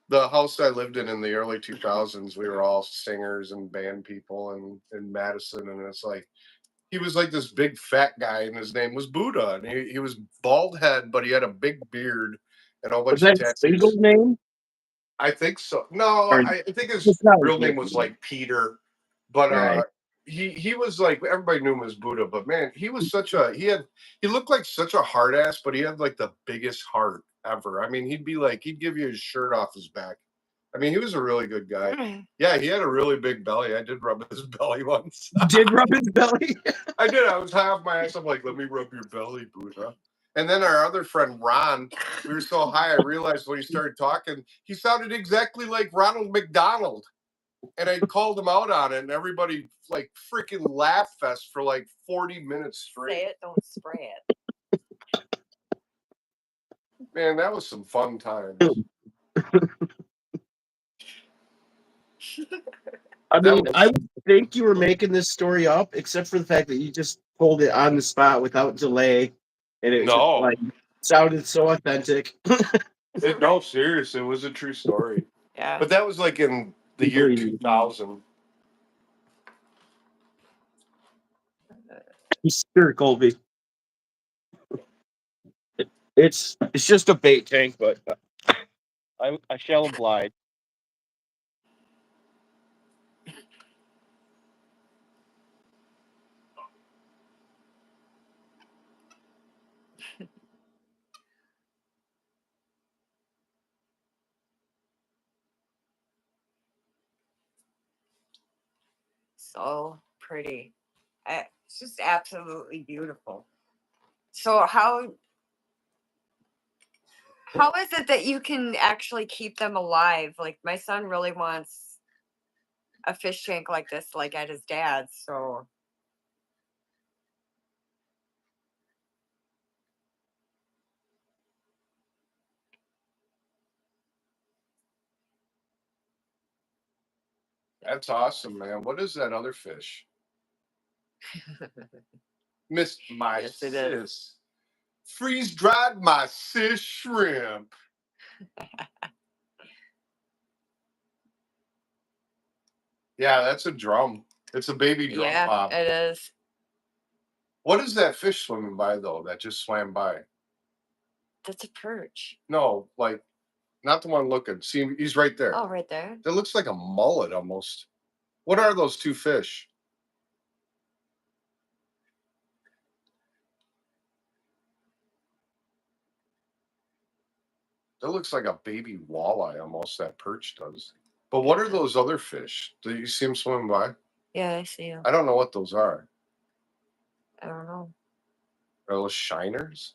the house I lived in the early 2000s, we were all singers and band people in Madison, and it's like he was like this big fat guy, and his name was Buddha, and he was bald head, but he had a big beard and a whole Was bunch of that tattoos. single name? I think so. No, Or- I think his It's not real his name was name. like Peter, but Right. he was like, everybody knew him as Buddha, but man, he was he looked like such a hard ass, but he had like the biggest heart ever. I mean, he'd give you his shirt off his back. I mean, he was a really good guy. Yeah, he had a really big belly. I did rub his belly once. You did rub his belly? I did. I was high off my ass. I'm like, let me rub your belly, Buddha. And then our other friend, Ron, we were so high, I realized when he started talking, he sounded exactly like Ronald McDonald. And I called him out on it, and everybody like freaking laugh fest for like 40 minutes straight. Say it, don't spray it. Man, that was some fun times. I That mean, was- I would think you were making this story up, except for the fact that you just told it on the spot without delay, and it just No. like sounded so authentic. No, serious. It was a true story. Yeah. But that was like in the year 2000. Sure, Colby. It's just a bait tank, but I shall oblige. So pretty. It's just absolutely beautiful. So how is it that you can actually keep them alive? Like my son really wants a fish tank like this, like at his dad's. So That's awesome, man. What is that other fish? Miss my Yes, it is. sis. Freeze dried my sis shrimp. Yeah, that's a drum. It's a baby drum yeah, pop. it is. What is that fish swimming by though? That just swam by. That's a perch. No, like not the one looking. See, he's right there. Oh, right there. That looks like a mullet almost. What are those two fish? That looks like a baby walleye almost, that perch does. But what are those other fish? Do you see them swimming by? Yeah, I see him. I don't know what those are. I don't know. Are those shiners?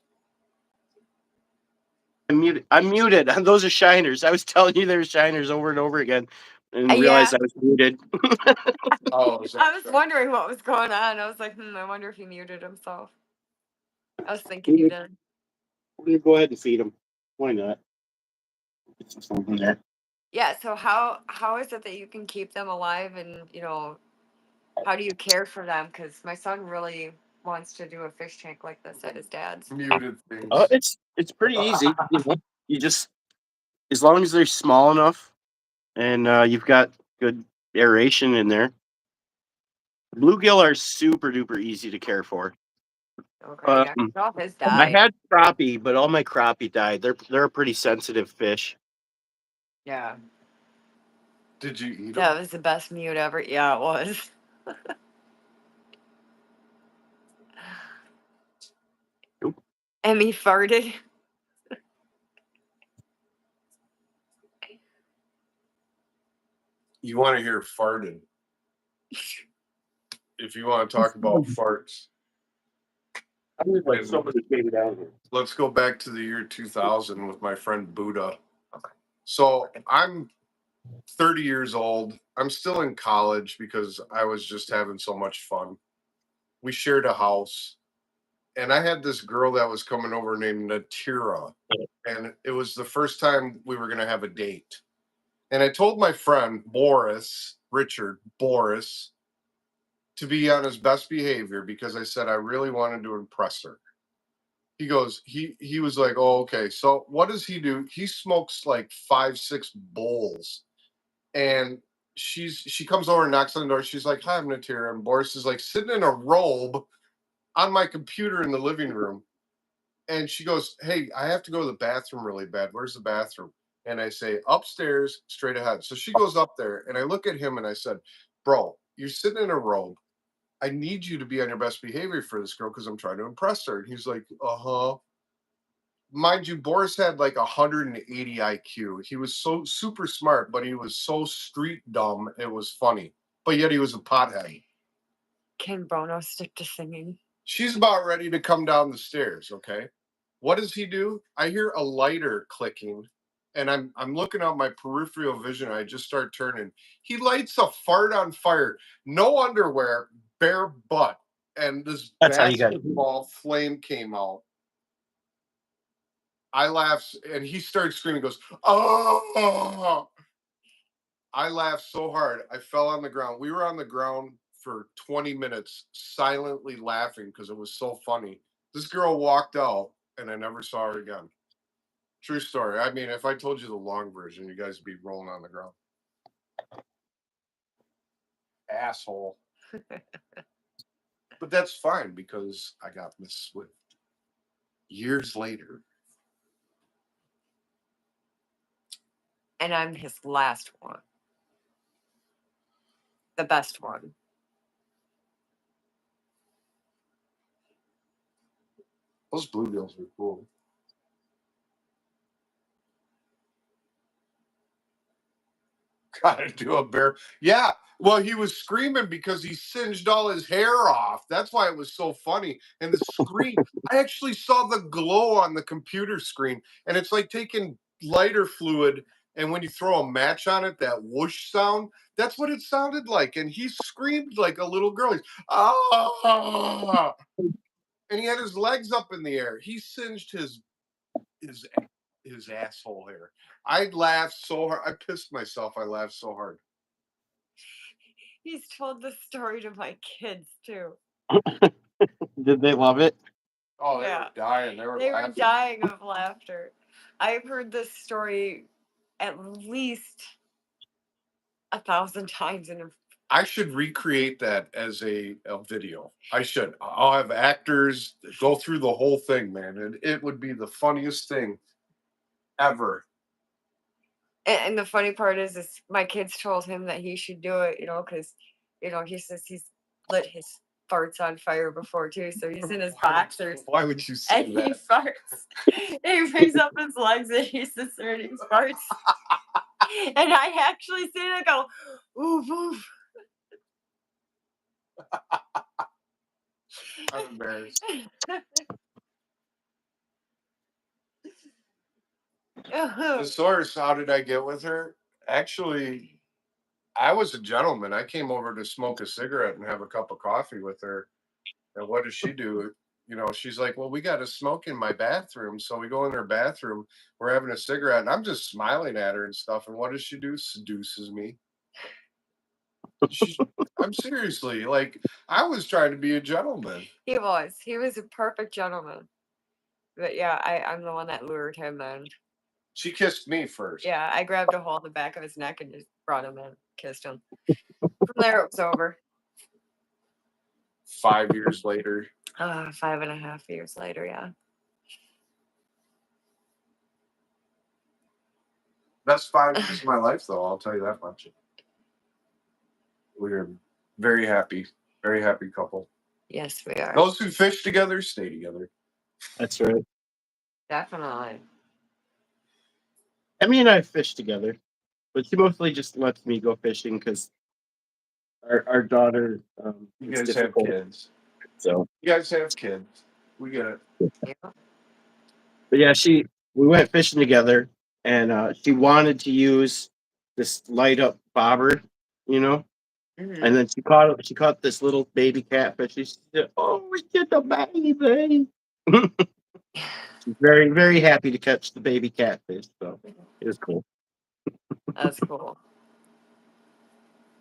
I'm muted. Those are shiners. I was telling you they're shiners over and over again, and realized Yeah. I was muted. Oh, is that I was wondering what was going on. I was like, I wonder if he muted himself. I was thinking he did. We're gonna go ahead and feed them. Why not? Get some food in there. Yeah, so how is it that you can keep them alive, and how do you care for them? Because my son really wants to do a fish tank like this at his dad's. muted things? It's pretty easy. You just, as long as they're small enough and you've got good aeration in there. Bluegill are super duper easy to care for. Okay, yeah, off his I died. had crappie, but all my crappie died. They're a pretty sensitive fish. Yeah, Did you eat that them? was the best mute ever. Yeah, it was. Emmy farted. You want to hear farted? If you want to talk about farts, I was like, somebody came down here. let's go back to the year 2000 with my friend Buddha. Okay. So I'm 30 years old. I'm still in college because I was just having so much fun. We shared a house, and I had this girl that was coming over named Natira, and it was the first time we were going to have a date. And I told my friend Richard Boris, to be on his best behavior because I said I really wanted to impress her. He goes, he was like, oh, okay. So what does he do? He smokes like 5-6 bowls, and she comes over and knocks on the door. She's like, hi, I'm Natira, and Boris is like sitting in a robe on my computer in the living room, and she goes, hey, I have to go to the bathroom really bad. Where's the bathroom? And I say, upstairs, straight ahead. So she goes up there, and I look at him and I said, bro, you're sitting in a robe. I need you to be on your best behavior for this girl because I'm trying to impress her. And he's like, uh-huh. Mind you, Boris had like 180 IQ. He was so super smart, but he was so street dumb, it was funny. But yet he was a pothead. Can Bono stick to singing? She's about ready to come down the stairs, okay? What does he do? I hear a lighter clicking, and I'm looking out my peripheral vision. I just start turning. He lights a fart on fire, no underwear, bare butt, and this That's how you got it. basketball flame came out. I laughed, and he started screaming. Goes, oh! I laughed so hard, I fell on the ground. We were on the ground for 20 minutes, silently laughing because it was so funny. This girl walked out, and I never saw her again. True story. I mean, if I told you the long version, you guys would be rolling on the ground. Asshole. But that's fine because I got Miss Swift years later. And I'm his last one. The best one. Those bluegills were cool. Gotta do a bear. Yeah. Well, he was screaming because he singed all his hair off. That's why it was so funny. And the screen, I actually saw the glow on the computer screen. And it's like taking lighter fluid, and when you throw a match on it, that whoosh sound, that's what it sounded like. And he screamed like a little girl. He's, ah! And he had his legs up in the air. He singed his asshole hair. I laughed so hard. I pissed myself. I laughed so hard. He's told this story to my kids too. Did they love it? Oh, they Yeah. were dying. They were They were laughing. dying of laughter. I've heard this story at least 1,000 times in a I should recreate that as a video. I should. I'll have actors go through the whole thing, man. And it would be the funniest thing ever. and the funny part is my kids told him that he should do it, because he says he's lit his farts on fire before too, so he's in his boxers Why would you say and that? he farts. He brings up his legs and he's just turning his farts. And I actually see it go, oof, oof. I'm embarrassed. The source, how did I get with her? Actually, I was a gentleman. I came over to smoke a cigarette and have a cup of coffee with her. And what does she do? She's like, well, we got to smoke in my bathroom. So we go in her bathroom. We're having a cigarette, and I'm just smiling at her and stuff. And what does she do? Seduces me. I'm seriously, like, I was trying to be a gentleman. He was a perfect gentleman. But yeah, I'm the one that lured him in. She kissed me first. Yeah, I grabbed a hold of the back of his neck and just brought him in, kissed him. From there, it was over. 5 years later. 5.5 years later, yeah. Best 5 years of my life, though. I'll tell you that much. We're very happy couple. Yes, we are. Those who fish together stay together. That's right. Definitely. Emmy and I fish together, but she mostly just lets me go fishing because our daughter. You is guys have difficult. kids. So You guys have kids. We get it. Yeah. But yeah, we went fishing together, and she wanted to use this light up bobber, Mhm. and then she caught this little baby catfish. She said, "Oh, we get the baby!" She's very, very happy to catch the baby catfish. So it was cool. That's cool.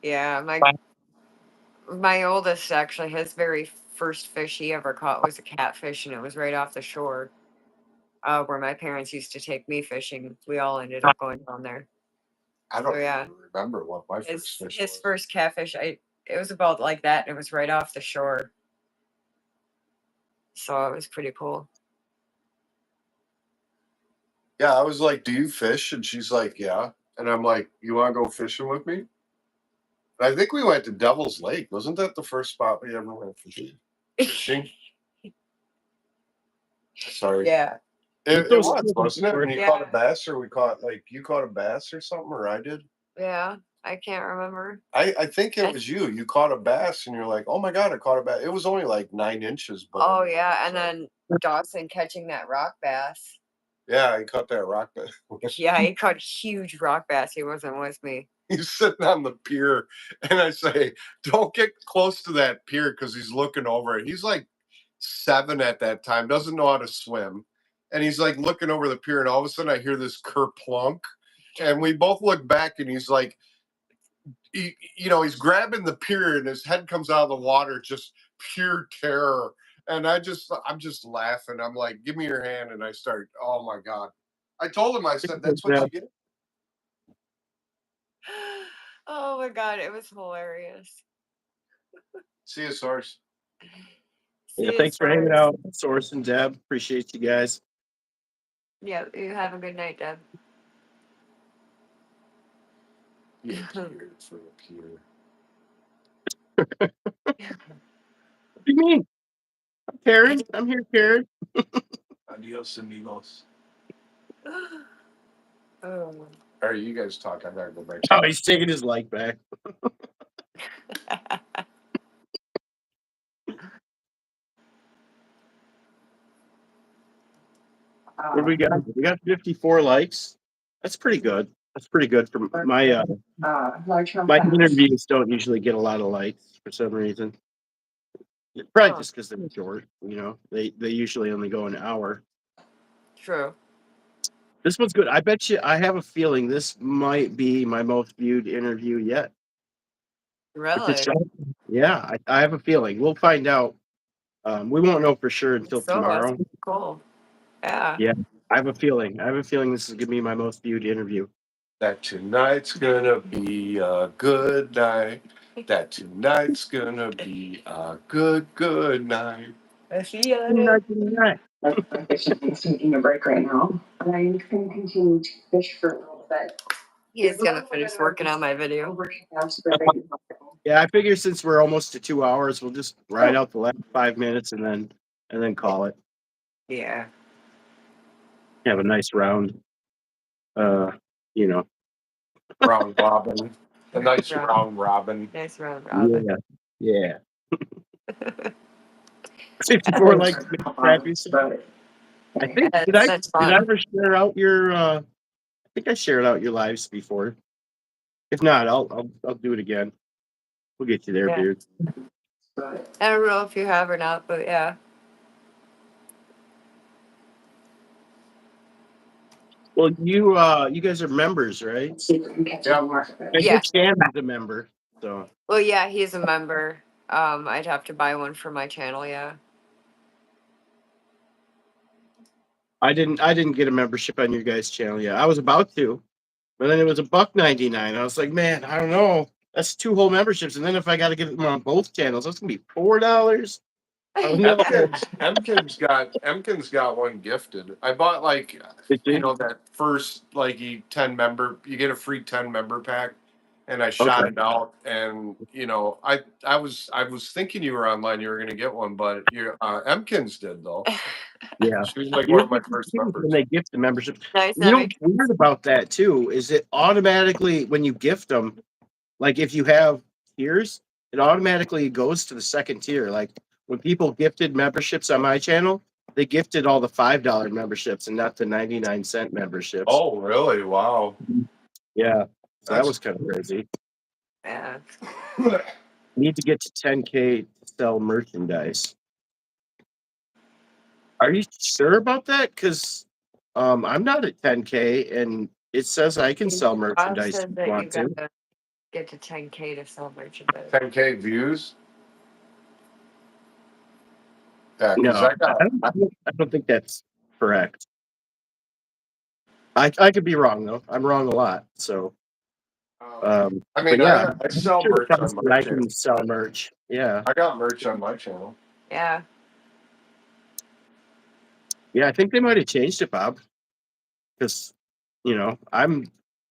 Yeah, my oldest actually, his very first fish he ever caught was a catfish, and it was right off the shore, where my parents used to take me fishing. We all ended up going down there. I don't yeah. even remember what my first His fish his was. first catfish, it was about like that, and it was right off the shore. So it was pretty cool. Yeah, I was like, "Do you fish?" And she's like, "Yeah." And I'm like, "You want to go fishing with me?" And I think we went to Devil's Lake. Wasn't that the first spot we ever went fishing? Sorry. Yeah. It Those was, little wasn't it? When you Yeah. caught a bass, or you caught a bass or something, or I did. Yeah. I can't remember. I think it was you. You caught a bass, and you're like, "Oh my god, I caught a bass!" It was only like 9 inches, but Oh yeah, and then Dawson catching that rock bass. Yeah, he caught that rock bass. Yeah, he caught a huge rock bass. He wasn't with me. He's sitting on the pier, and I say, "Don't get close to that pier," because he's looking over it. He's like 7 at that time, doesn't know how to swim, and he's like looking over the pier, and all of a sudden I hear this kerplunk, and we both look back, and he's like, he's grabbing the pier, and his head comes out of the water, just pure terror. And I'm just laughing. I'm like, "Give me your hand," and I start, oh my god. I told him, I said, "That's what you get." Oh my god, it was hilarious. See you, Source. See Yeah, you, thanks for hanging Source. out, Source and Deb. Appreciate you guys. Yeah, you have a good night, Deb. Yeah, here for the pier. What do you mean? I'm Karen. I'm here, Karen. Adios, amigos. Oh. All right, you guys talk. I gotta go back. Oh, he's taking his light back. What do we got? We got 54 likes. That's pretty good. That's pretty good for my my interviews don't usually get a lot of likes for some reason. Probably just because they're short, They usually only go an hour. True. This one's good. I bet you I have a feeling this might be my most viewed interview yet. Really? Yeah, I have a feeling. We'll find out. We won't know for sure until tomorrow. That's cool. Yeah. Yeah, I have a feeling. I have a feeling this is gonna be my most viewed interview. That tonight's gonna be a good night. That tonight's gonna be a good night. I see you. I'm taking a break right now, and I'm going to continue to fish for a little bit. He's gonna finish working on my video. Yeah, I figure since we're almost to 2 hours, we'll just ride out the last 5 minutes and then call it. Yeah. Have a nice round. Round robin. A nice round robin. Nice round robin. Yeah. 54 likes. Happy. I think did I ever share out your? I think I shared out your lives before. If not, I'll do it again. We'll get you there, dude. I don't know if you have or not, but yeah. Well, you guys are members, right? Yeah. Yeah. Shannon's a member, so. Well, yeah, he's a member. I'd have to buy one for my channel. Yeah. I didn't get a membership on your guys' channel yet. I was about to, but then it was $1.99. I was like, man, I don't know. That's 2 whole memberships, and then if I got to get them on both channels, that's gonna be $4. Oh no! Emkin's got one gifted. I bought that first 10 member. You get a free 10 member pack, and I shot it out. And I was thinking you were online. You were gonna get one, but Emkin's did though. Yeah, she was like one of my first members. When they gift the membership, Nice. What's weird about that too is it automatically when you gift them, like if you have tiers, it automatically goes to the second tier. Like when people gifted memberships on my channel, they gifted all the $5 memberships and not the 99-cent memberships. Oh, really? Wow. Yeah, so that was kind of crazy. Yeah. Need to get to 10K to sell merchandise. Are you sure about that? Because I'm not at 10K, and it says I can sell merchandise if you want to. Get to 10K to sell merchandise. 10K views? Yeah, No, I don't think that's correct. I could be wrong though. I'm wrong a lot. So, I sell merch on my I channel. can sell merch. Yeah, I got merch on my channel. Yeah. Yeah, I think they might have changed it, Bob. Because I'm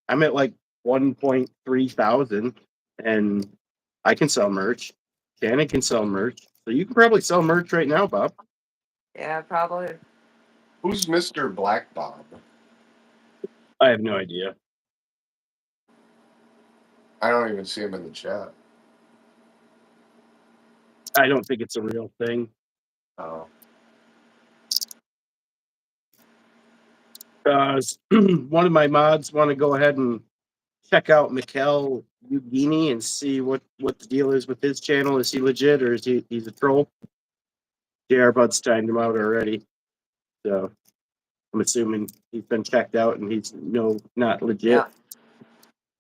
at like 1.3 thousand, and I can sell merch. Shannon can sell merch, so you can probably sell merch right now, Bob. Yeah, probably. Who's Mr. Black Bob? I have no idea. I don't even see him in the chat. I don't think it's a real thing. Oh. One of my mods want to go ahead and check out Mikkel Eugenie and see what the deal is with his channel. Is he legit or is he's a troll? JR Bud's timed him out already, so I'm assuming he's been checked out and he's not legit.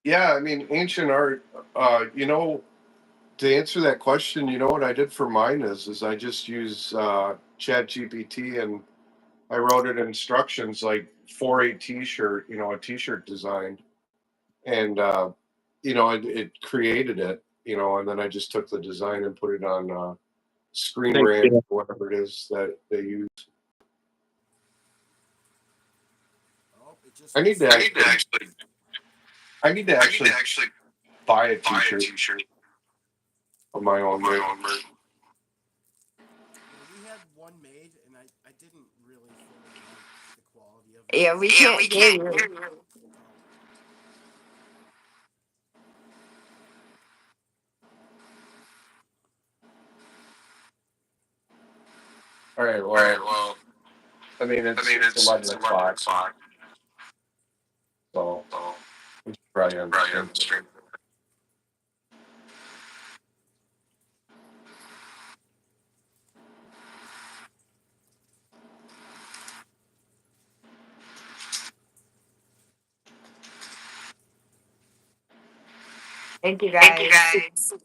Yeah, I mean, ancient art. To answer that question, you know what I did for mine is I just use Chat GPT and I wrote it instructions like for a T-shirt, a T-shirt design, and it created it, and then I just took the design and put it on Screen Thanks, Rant, yeah. whatever it is that they use. Oh, it just I need to actually buy a T-shirt of my own. Yeah, we had one made, and I didn't really fully like the quality of it. Yeah, we can't hear you. All right, well, I mean, it's 11 o'clock, so we should probably end the stream. Thank you, Thank you, guys. guys. I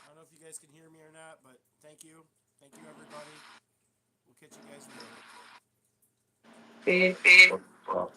don't know if you guys can hear me or not, but thank you. Thank you, everybody. We'll catch you guys later. Peace. Well,